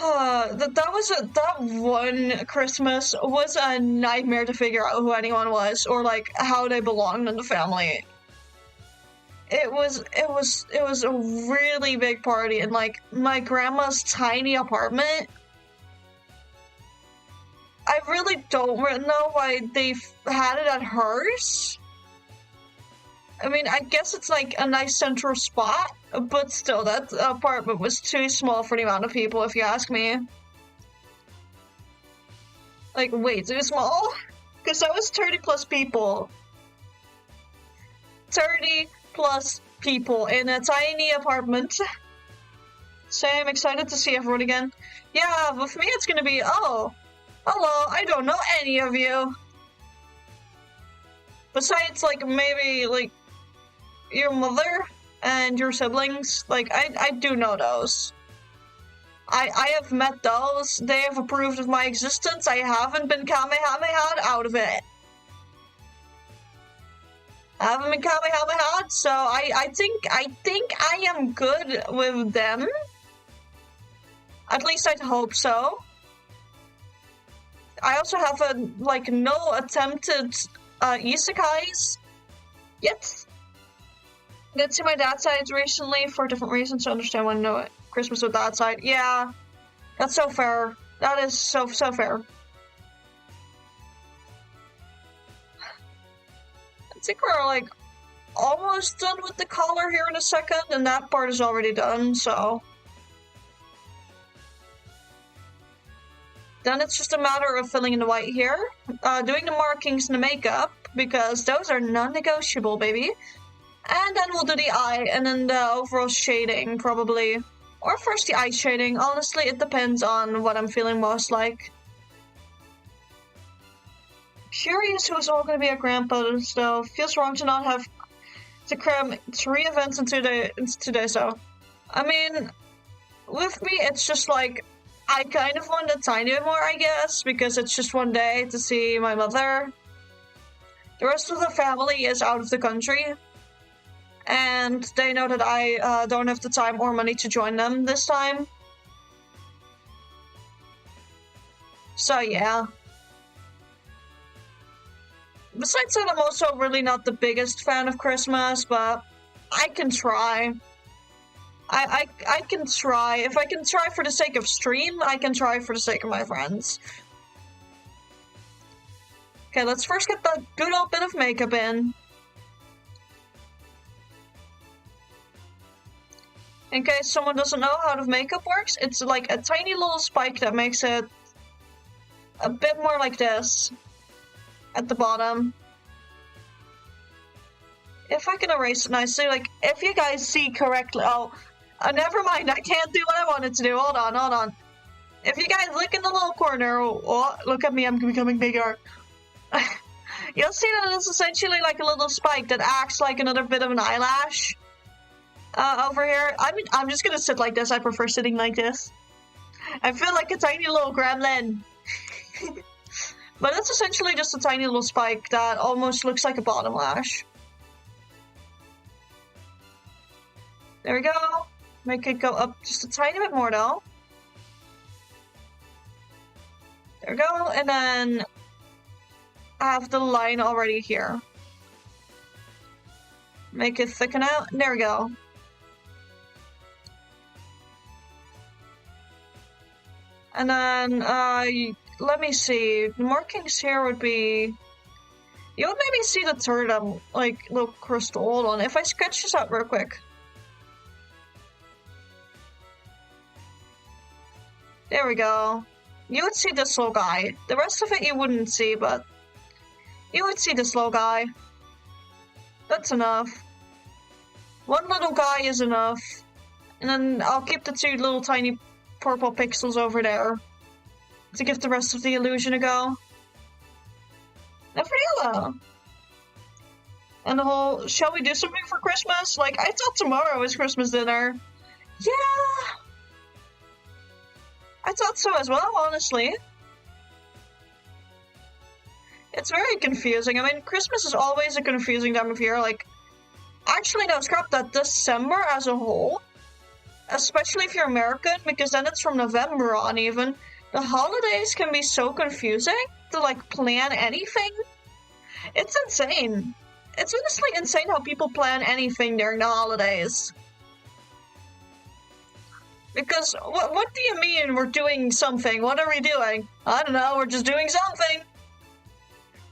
That one Christmas was a nightmare to figure out who anyone was or like how they belonged in the family. It was a really big party in like my grandma's tiny apartment. I really don't know why they had it at hers. I mean, I guess it's like a nice central spot, but still, that apartment was too small for the amount of people, if you ask me. Like, way too small? Because that was 30 plus people. 30 plus people in a tiny apartment. So I'm excited to see everyone again. Yeah, with me it's gonna be, oh, hello, I don't know any of you. Besides, like, maybe, like, your mother and your siblings. Like, I do know those. I have met those. They have approved of my existence. I haven't been Kamehameha'd out of it. I haven't been Kamehameha'd, so I think I am good with them. At least I'd hope so. I also have no attempted isekais yet. Did see my dad's side recently for different reasons, so I understand why I know it. Christmas with dad's side. Yeah, that's so fair. That is so fair. I think we're like almost done with the collar here in a second, and that part is already done, so. Then it's just a matter of filling in the white here, doing the markings and the makeup, because those are non-negotiable, baby. And then we'll do the eye, and then the overall shading, probably. Or first the eye shading. Honestly, it depends on what I'm feeling most like. Curious who's all gonna be at Grandpa's, though. Feels wrong to not have to cram 3 events into 2 days, though. I mean, with me, it's just like, I kind of want a tiny bit more, I guess, because it's just 1 day to see my mother. The rest of the family is out of the country. And they know that I don't have the time or money to join them this time. So yeah. Besides that, I'm also really not the biggest fan of Christmas, but I can try. I can try. If I can try for the sake of stream, I can try for the sake of my friends. Okay, let's first get that good old bit of makeup in. In case someone doesn't know how the makeup works, it's like a tiny little spike that makes it a bit more like this at the bottom. If I can erase it nicely, like, if you guys see correctly, never mind, I can't do what I wanted to do, hold on. If you guys look in the little corner, oh, look at me, I'm becoming bigger. You'll see that it's essentially like a little spike that acts like another bit of an eyelash. Over here, I'm just gonna sit like this. I prefer sitting like this. I feel like a tiny little gremlin. But it's essentially just a tiny little spike that almost looks like a bottom lash. There we go. Make it go up just a tiny bit more though. There we go, and then I have the line already here. Make it thicken out. There we go. And then, let me see. The markings here would be... You would maybe see the third, like, little crystal. Hold on. If I sketch this out real quick. There we go. You would see this little guy. The rest of it you wouldn't see, but... You would see this little guy. That's enough. One little guy is enough. And then I'll keep the 2 little tiny purple pixels over there to give the rest of the illusion a go. And for yellow. And the whole, shall we do something for Christmas? Like, I thought tomorrow was Christmas dinner. Yeah! I thought so as well, honestly. It's very confusing. I mean, Christmas is always a confusing time of year. Like, actually, no, scrap that. December as a whole, especially if you're American, because then it's from November on even, the holidays can be so confusing to, like, plan anything. It's insane. It's honestly insane how people plan anything during the holidays. Because, what do you mean we're doing something? What are we doing? I don't know, we're just doing something.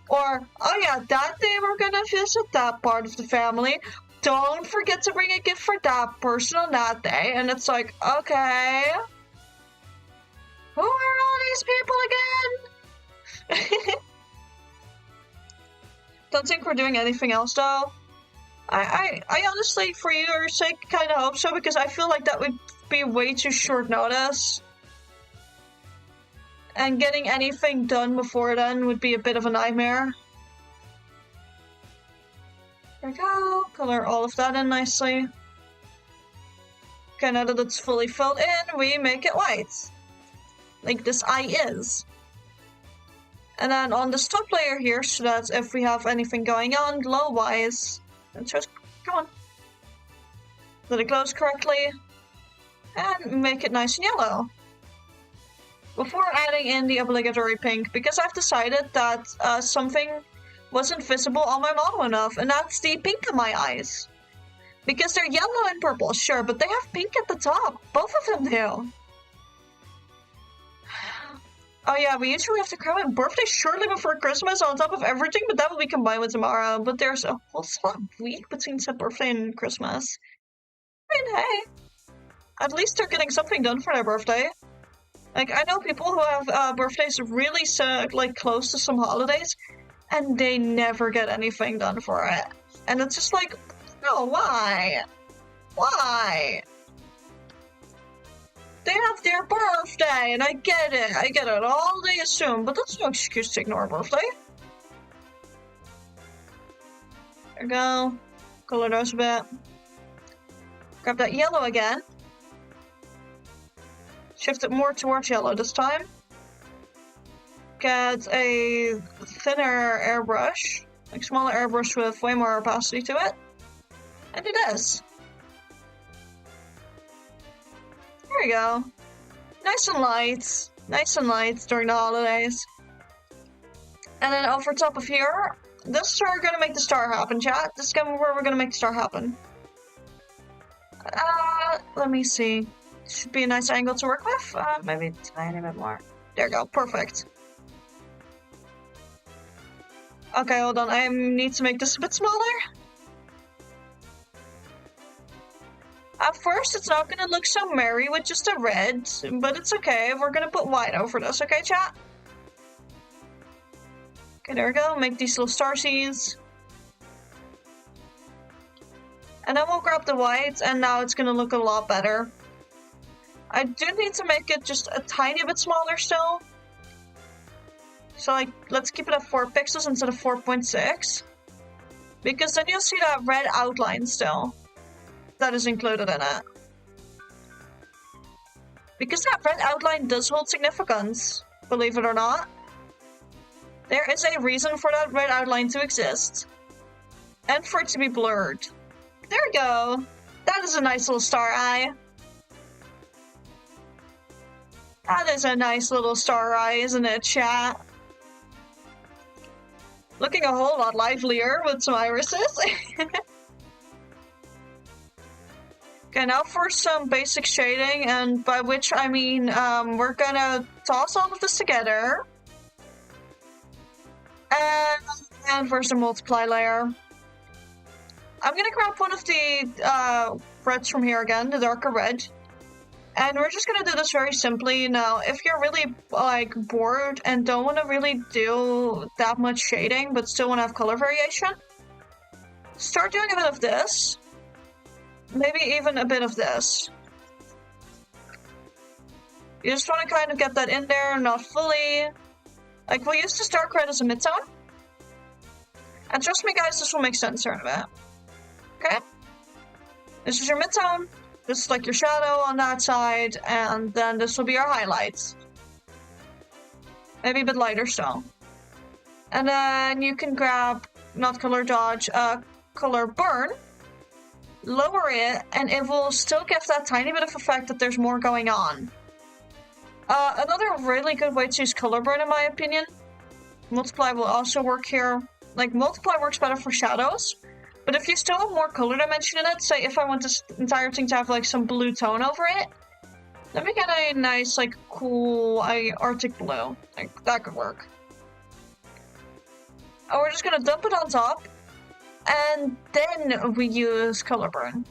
Or, oh yeah, that day we're gonna visit that part of the family. Don't forget to bring a gift for that person on that day. And it's like, okay. Who are all these people again? Don't think we're doing anything else though. I honestly, for your sake, kind of hope so, because I feel like that would be way too short notice. And getting anything done before then would be a bit of a nightmare. There we go. Color all of that in nicely. Okay, now that it's fully filled in, we make it white. Like this eye is. And then on this top layer here, so that if we have anything going on glow-wise, and just, come on. Let it glows correctly. And make it nice and yellow. Before adding in the obligatory pink, because I've decided that something wasn't visible on my model enough, and that's the pink in my eyes. Because they're yellow and purple, sure, but they have pink at the top. Both of them do. Oh yeah, we usually have to cram in birthday shortly before Christmas on top of everything, but that will be combined with tomorrow. But there's a whole week between said birthday and Christmas. I mean, hey. At least they're getting something done for their birthday. Like, I know people who have birthdays really like close to some holidays, and they never get anything done for it. And it's just like, no, why? Why? They have their birthday, and I get it, all they assume, but that's no excuse to ignore a birthday. There we go. Color those a bit. Grab that yellow again. Shift it more towards yellow this time. Get a thinner airbrush, like smaller airbrush with way more opacity to it. And do this. There we go. Nice and light during the holidays. And then over top of here, this is where we're gonna make the star happen, chat. This is where we're gonna make the star happen. Let me see. Should be a nice angle to work with. Maybe a tiny bit more. There we go. Perfect. Okay, hold on. I need to make this a bit smaller. At first, it's not going to look so merry with just a red, but it's okay. We're going to put white over this, okay, chat? Okay, there we go. Make these little starsies. And then we'll grab the white, and now it's going to look a lot better. I do need to make it just a tiny bit smaller still. So, like, let's keep it at 4 pixels instead of 4.6. Because then you'll see that red outline still. That is included in it. Because that red outline does hold significance, believe it or not. There is a reason for that red outline to exist. And for it to be blurred. There we go. That is a nice little star eye. That is a nice little star eye, isn't it, chat? Looking a whole lot livelier with some irises. Okay, now for some basic shading, and by which I mean we're gonna toss all of this together. And for some multiply layer. I'm gonna grab one of the reds from here again, the darker red. And we're just gonna do this very simply. Now, if you're really, like, bored and don't want to really do that much shading, but still want to have color variation, start doing a bit of this. Maybe even a bit of this. You just want to kind of get that in there, not fully. Like, we'll use this dark red as a midtone. And trust me, guys, this will make sense here in a bit. Okay? This is your midtone. This is like your shadow on that side. And then this will be our highlights. Maybe a bit lighter still. And then you can grab, not color dodge, color burn. Lower it, and it will still give that tiny bit of effect that there's more going on. Another really good way to use color burn, in my opinion. Multiply will also work here. Like, multiply works better for shadows. But if you still have more color dimension in it, say if I want this entire thing to have like some blue tone over it, let me get a nice, like, cool Arctic blue. Like, that could work. And we're just gonna dump it on top. And then we use color burn.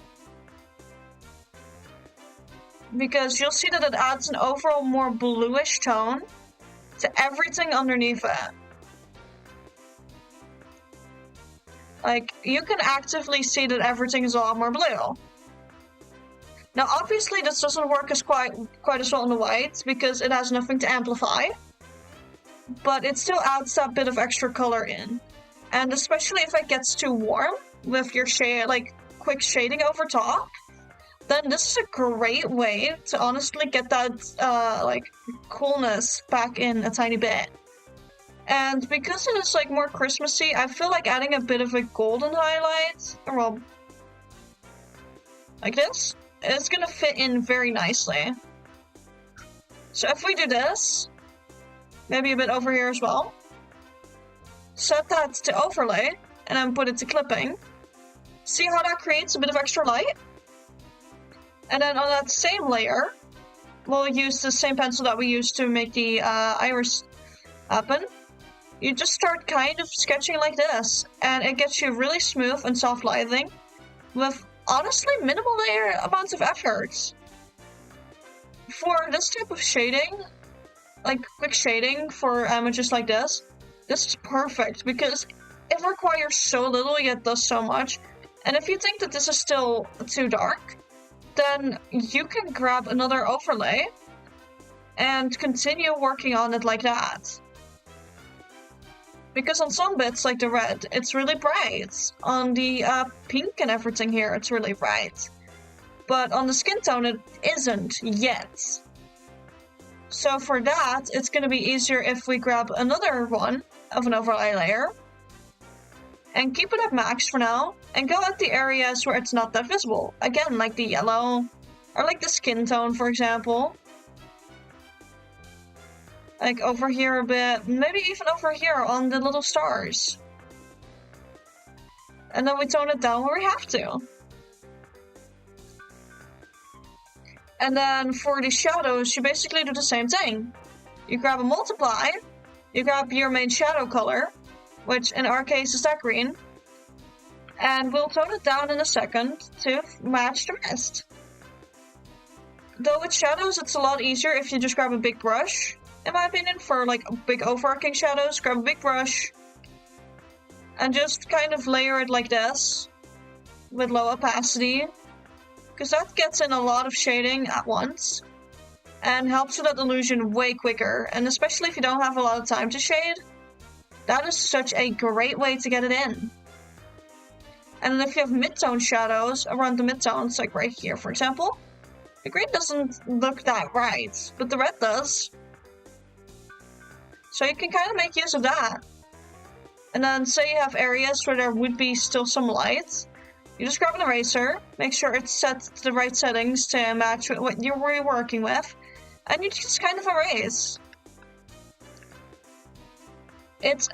Because you'll see that it adds an overall more bluish tone to everything underneath it. Like, you can actively see that everything is a lot more blue. Now, obviously, this doesn't work as quite as well on the white, because it has nothing to amplify. But it still adds that bit of extra color in. And especially if it gets too warm with your shade, like quick shading over top, then this is a great way to honestly get that like coolness back in a tiny bit. And because it is like more Christmassy, I feel like adding a bit of a golden highlight, or well, like this, is gonna fit in very nicely. So if we do this, maybe a bit over here as well. Set that to overlay, and then put it to clipping. See how that creates a bit of extra light? And then on that same layer, we'll use the same pencil that we used to make the iris happen. You just start kind of sketching like this, and it gets you really smooth and soft lighting with honestly minimal amounts of effort. For this type of shading, like quick shading for images like this is perfect because it requires so little yet does so much. And if you think that this is still too dark, then you can grab another overlay and continue working on it like that. Because on some bits, like the red, it's really bright. On the pink and everything here, it's really bright. But on the skin tone, it isn't yet. So for that, it's going to be easier if we grab another one of an overlay layer and keep it at max for now and go at the areas where it's not that visible. Again, like the yellow or like the skin tone, for example. Like over here a bit, maybe even over here on the little stars. And then we tone it down where we have to. And then for the shadows, you basically do the same thing. You grab a multiply, you grab your main shadow color, which in our case is that green, and we'll tone it down in a second to match the rest. Though with shadows, it's a lot easier if you just grab a big brush, in my opinion, for like big overarching shadows. Grab a big brush and just kind of layer it like this with low opacity. Because that gets in a lot of shading at once and helps with that illusion way quicker. And especially if you don't have a lot of time to shade, that is such a great way to get it in. And then if you have mid-tone shadows around the mid-tones, like right here, for example, the green doesn't look that right, but the red does. So you can kind of make use of that. And then say you have areas where there would be still some light. You just grab an eraser, make sure it's set to the right settings to match with what you're working with, and you just kind of erase. It's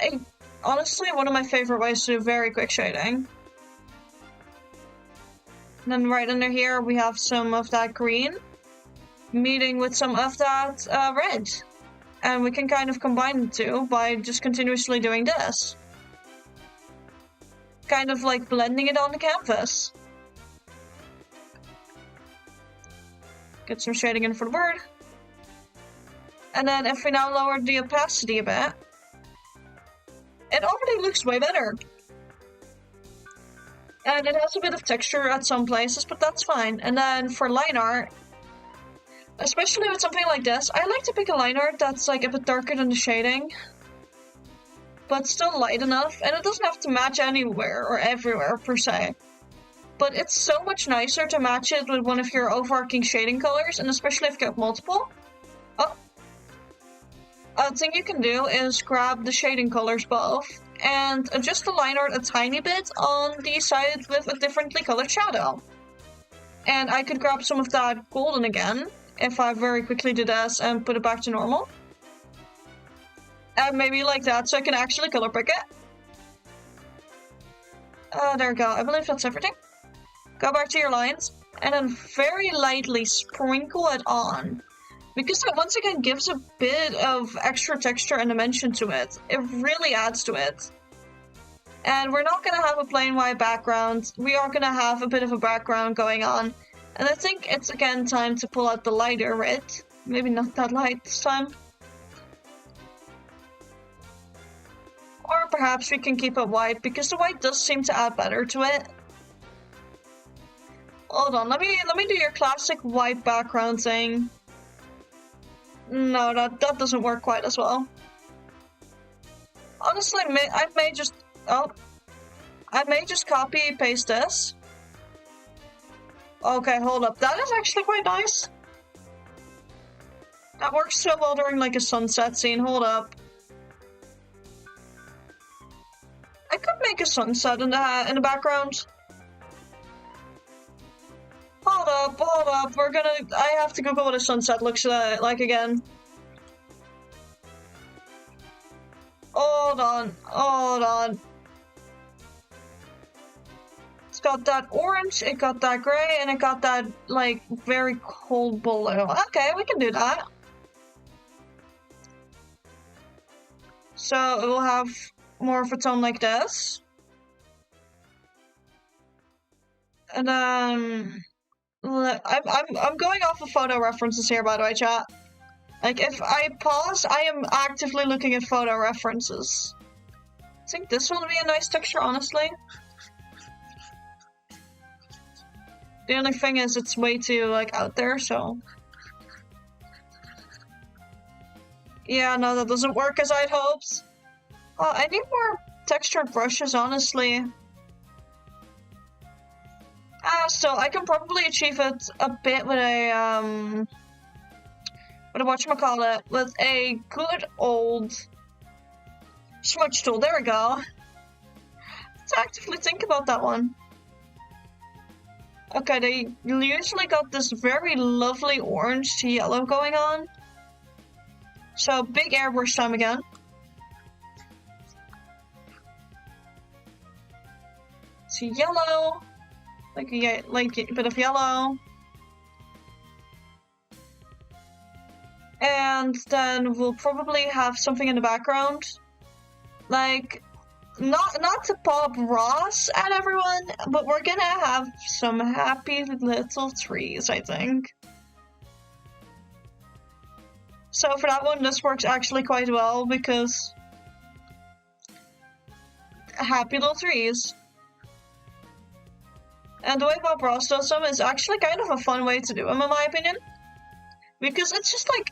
honestly one of my favorite ways to do very quick shading. And then right under here we have some of that green meeting with some of that red. And we can kind of combine the two by just continuously doing this. Kind of like blending it on the canvas. Get some shading in for the bird. And then if we now lower the opacity a bit, it already looks way better. And it has a bit of texture at some places, but that's fine. And then for line art, Especially with something like this, I like to pick a line art that's like a bit darker than the shading, but still light enough, and it doesn't have to match anywhere or everywhere per se. But it's so much nicer to match it with one of your overarching shading colors, and especially if you have multiple. Oh. A thing you can do is grab the shading colors both and adjust the line art a tiny bit on the side with a differently colored shadow. And I could grab some of that golden again if I very quickly do this and put it back to normal. And maybe like that so I can actually color pick it. There we go. I believe that's everything. Go back to your lines and then very lightly sprinkle it on. Because that once again gives a bit of extra texture and dimension to it. It really adds to it. And we're not going to have a plain white background. We are going to have a bit of a background going on. And I think it's again time to pull out the lighter red. Maybe not that light this time. Or perhaps we can keep it white because the white does seem to add better to it. Hold on, let me do your classic white background thing. No, that doesn't work quite as well. Honestly, I may just copy paste this. Okay, hold up. That is actually quite nice. That works so well during like a sunset scene. Hold up. I could make a sunset in the background. Hold up. I have to Google what a sunset looks like again. Hold on. It's got that orange, it got that gray, and it got that, like, very cold blue. Okay, we can do that. So it will have more of a tone like this. And then I'm going off of photo references here, by the way, chat. Like, if I pause, I am actively looking at photo references. I think this will be a nice texture, honestly. The only thing is it's way too, like, out there, so... Yeah, no, that doesn't work as I'd hoped. Oh, I need more textured brushes, honestly. So I can probably achieve it a bit with a, whatchamacallit, with a good old smudge tool. There we go. Let's actively think about that one. Okay, they usually got this very lovely orange to yellow going on. So, big airbrush time again. So, yellow. Like a bit of yellow. And then we'll probably have something in the background. Like, not to pop Ross at everyone, but we're gonna have some happy little trees, I think. So for that one, this works actually quite well because happy little trees. And the way Bob Ross does them is actually kind of a fun way to do them, in my opinion. Because it's just like,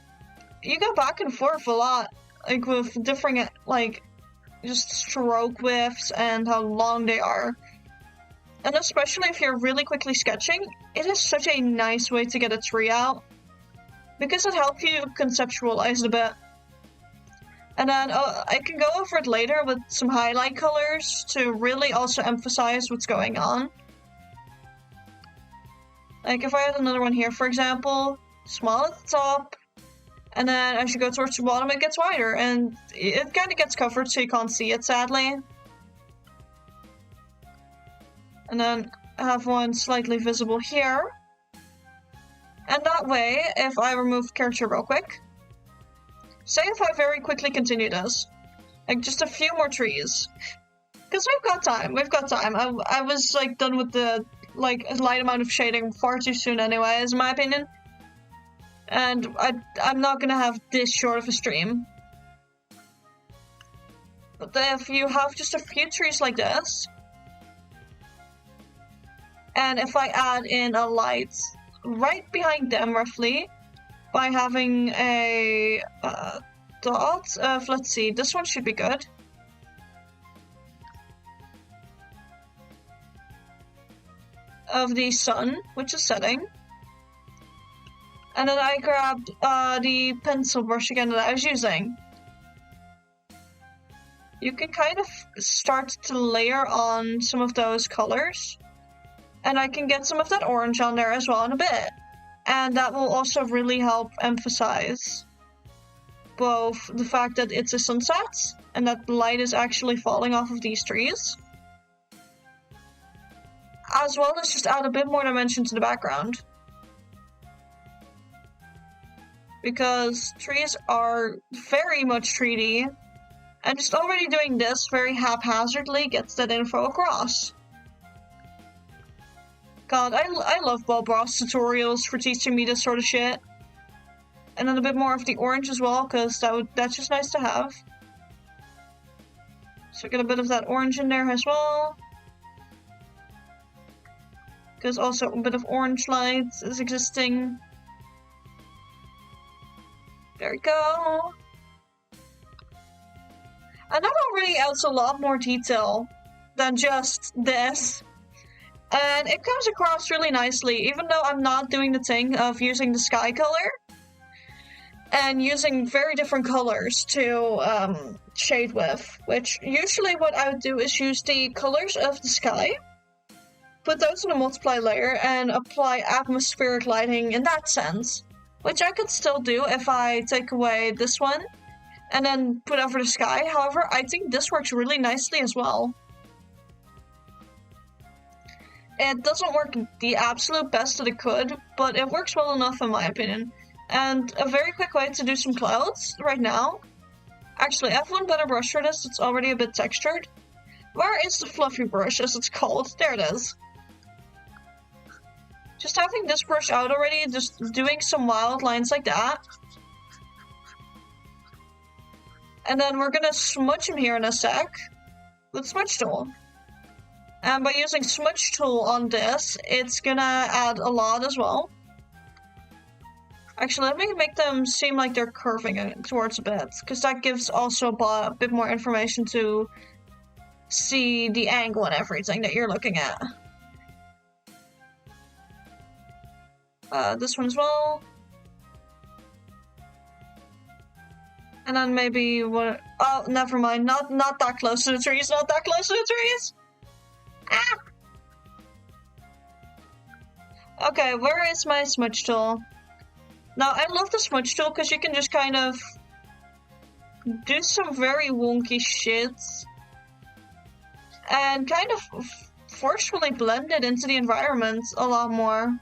you go back and forth a lot, like with different, like, just stroke widths and how long they are. And especially if you're really quickly sketching, it is such a nice way to get a tree out. Because it helps you conceptualize it a bit. And then I can go over it later with some highlight colors to really also emphasize what's going on. Like if I had another one here, for example, small at the top, and then as you go towards the bottom, it gets wider, and it kind of gets covered so you can't see it, sadly. And then I have one slightly visible here. And that way, if I remove the character real quick, say if I very quickly continue this, like just a few more trees, because we've got time. I was like done with the like a light amount of shading far too soon anyways, in my opinion. And I'm not gonna have this short of a stream. But if you have just a few trees like this, and if I add in a light right behind them roughly, by having a dot of, let's see, this one should be good. Of the sun, which is setting. And then I grabbed the pencil brush again that I was using. You can kind of start to layer on some of those colors. And I can get some of that orange on there as well in a bit. And that will also really help emphasize both the fact that it's a sunset and that the light is actually falling off of these trees, as well as just add a bit more dimension to the background. Because trees are very much 3D, and just already doing this very haphazardly gets that info across. God, I love Bob Ross tutorials for teaching me this sort of shit. And then a bit more of the orange as well, because that's just nice to have. So get a bit of that orange in there as well. Because also a bit of orange light is existing. There we go. And that already adds a lot more detail than just this. And it comes across really nicely, even though I'm not doing the thing of using the sky color and using very different colors to shade with, which usually what I would do is use the colors of the sky, put those in a multiply layer, and apply atmospheric lighting in that sense, which I could still do if I take away this one and then put over the sky. However, I think this works really nicely as well. It doesn't work the absolute best that it could, but it works well enough in my opinion. And a very quick way to do some clouds right now. Actually, I have one better brush for this. It's already a bit textured. Where is the fluffy brush, as it's called? There it is. Just having this brush out already, just doing some wild lines like that. And then we're gonna smudge him here in a sec with smudge tool. And by using smudge tool on this, it's gonna add a lot as well. Actually, let me make them seem like they're curving towards a bit, because that gives also a bit more information to see the angle and everything that you're looking at. This one as well. And then maybe what? Oh, never mind. Not that close to the trees. Not that close to the trees. Ah. Okay, where is my smudge tool? Now, I love the smudge tool because you can just kind of do some very wonky shit and kind of forcefully blend it into the environment a lot more.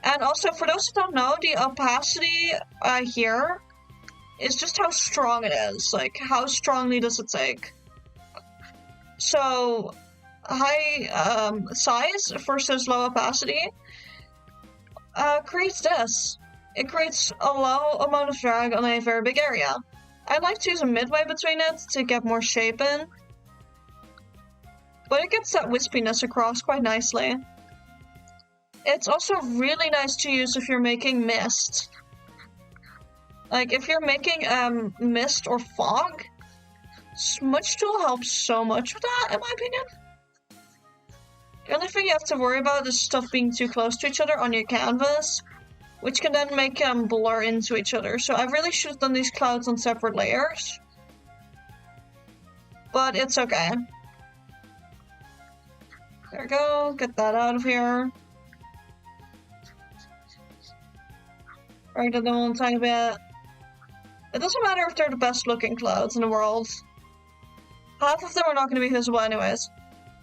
And also, for those who don't know, the opacity here is just how strong it is. Like, how strongly does it take? So, high size versus low opacity creates this. It creates a low amount of drag on a very big area. I like to use a midway between it to get more shape in, but it gets that wispiness across quite nicely. It's also really nice to use if you're making mist. Like, if you're making mist or fog, smudge tool helps so much with that, in my opinion. The only thing you have to worry about is stuff being too close to each other on your canvas, which can then make them blur into each other. So I really should have done these clouds on separate layers, but it's okay. There we go, get that out of here. Right, them a tiny bit. It doesn't matter if they're the best looking clouds in the world. Half of them are not going to be visible anyways.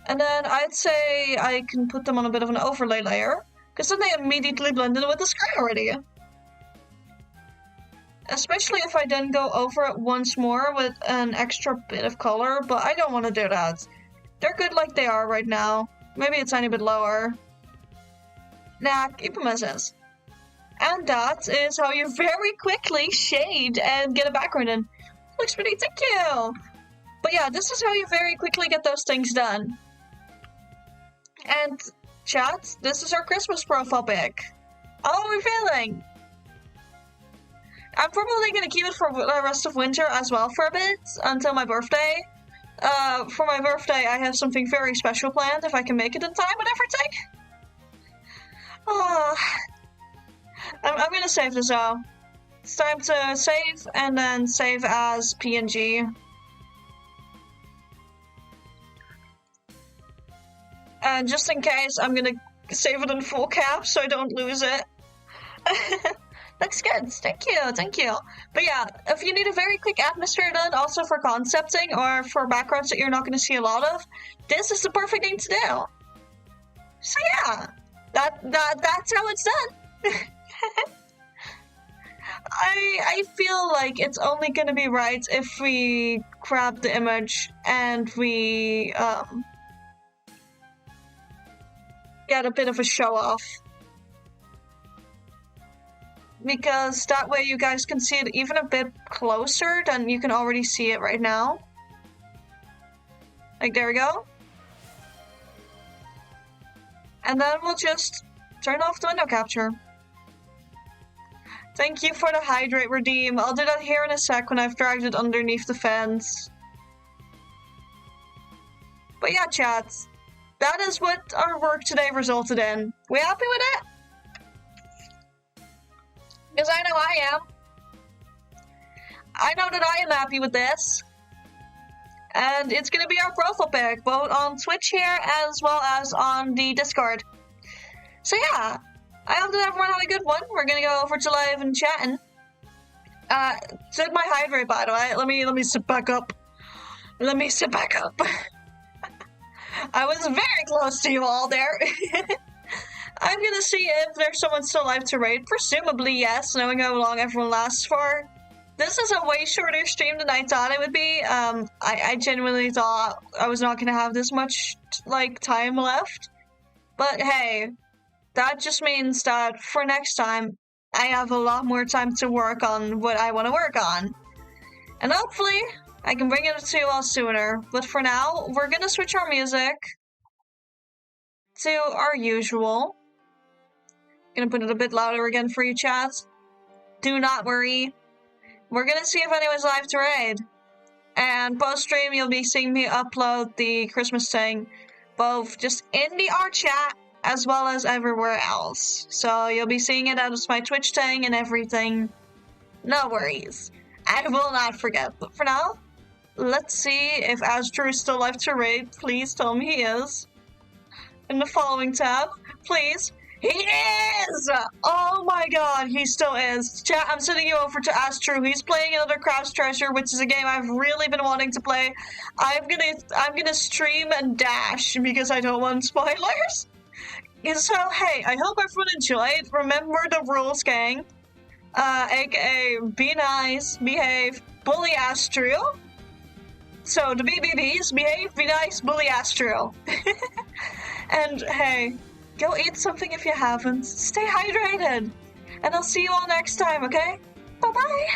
And then I'd say I can put them on a bit of an overlay layer, because then they immediately blend in with the sky already. Especially if I then go over it once more with an extra bit of color, but I don't want to do that. They're good like they are right now. Maybe a tiny bit lower. Nah, keep them as is. And that is how you very quickly shade and get a background in. Looks pretty, thank you! But yeah, this is how you very quickly get those things done. And chat, this is our Christmas profile pic. How are we feeling? I'm probably gonna keep it for the rest of winter as well for a bit, until my birthday. For my birthday, I have something very special planned, if I can make it in time and everything. I'm gonna save this though. It's time to save, and then save as PNG. And just in case, I'm gonna save it in full cap so I don't lose it. Looks good. Thank you, thank you. But yeah, if you need a very quick atmosphere done, also for concepting or for backgrounds that you're not going to see a lot of, this is the perfect thing to do. So yeah, that's how it's done. I feel like it's only going to be right if we grab the image and we get a bit of a show off. Because that way you guys can see it even a bit closer than you can already see it right now. Like, there we go. And then we'll just turn off the window capture. Thank you for the hydrate redeem. I'll do that here in a sec when I've dragged it underneath the fence. But yeah, chat. That is what our work today resulted in. We happy with it? Because I know I am. I know that I am happy with this. And it's going to be our profile pic, both on Twitch here as well as on the Discord. So yeah, I hope that everyone had a good one. We're going to go over to live and chatting. Did my hydrate, by the way. Let me sit back up. Let me sit back up. I was very close to you all there. I'm gonna see if there's someone still alive to raid. Presumably yes, knowing how long everyone lasts for. This is a way shorter stream than I thought it would be. I genuinely thought I was not gonna have this much, like, time left. But hey, that just means that for next time, I have a lot more time to work on what I want to work on. And hopefully, I can bring it to you all sooner. But for now, we're gonna switch our music to our usual. Gonna put it a bit louder again for you, chat. Do not worry. We're gonna see if anyone's live to raid. And post-stream, you'll be seeing me upload the Christmas thing, both just in the art chat as well as everywhere else. So you'll be seeing it as my Twitch thing and everything. No worries. I will not forget. But for now, let's see if Astro is still live to raid. Please tell me he is. In the following tab, please. He is! Oh my god, he still is. Chat, I'm sending you over to Astro. He's playing another Craft's Treasure, which is a game I've really been wanting to play. I'm gonna stream and dash because I don't want spoilers. So hey, I hope everyone enjoyed. Remember the rules, gang. AKA be nice, behave, bully Astro. So the BBBs, behave, be nice, bully Astro. And hey, go eat something if you haven't. Stay hydrated. And I'll see you all next time, okay? Bye-bye.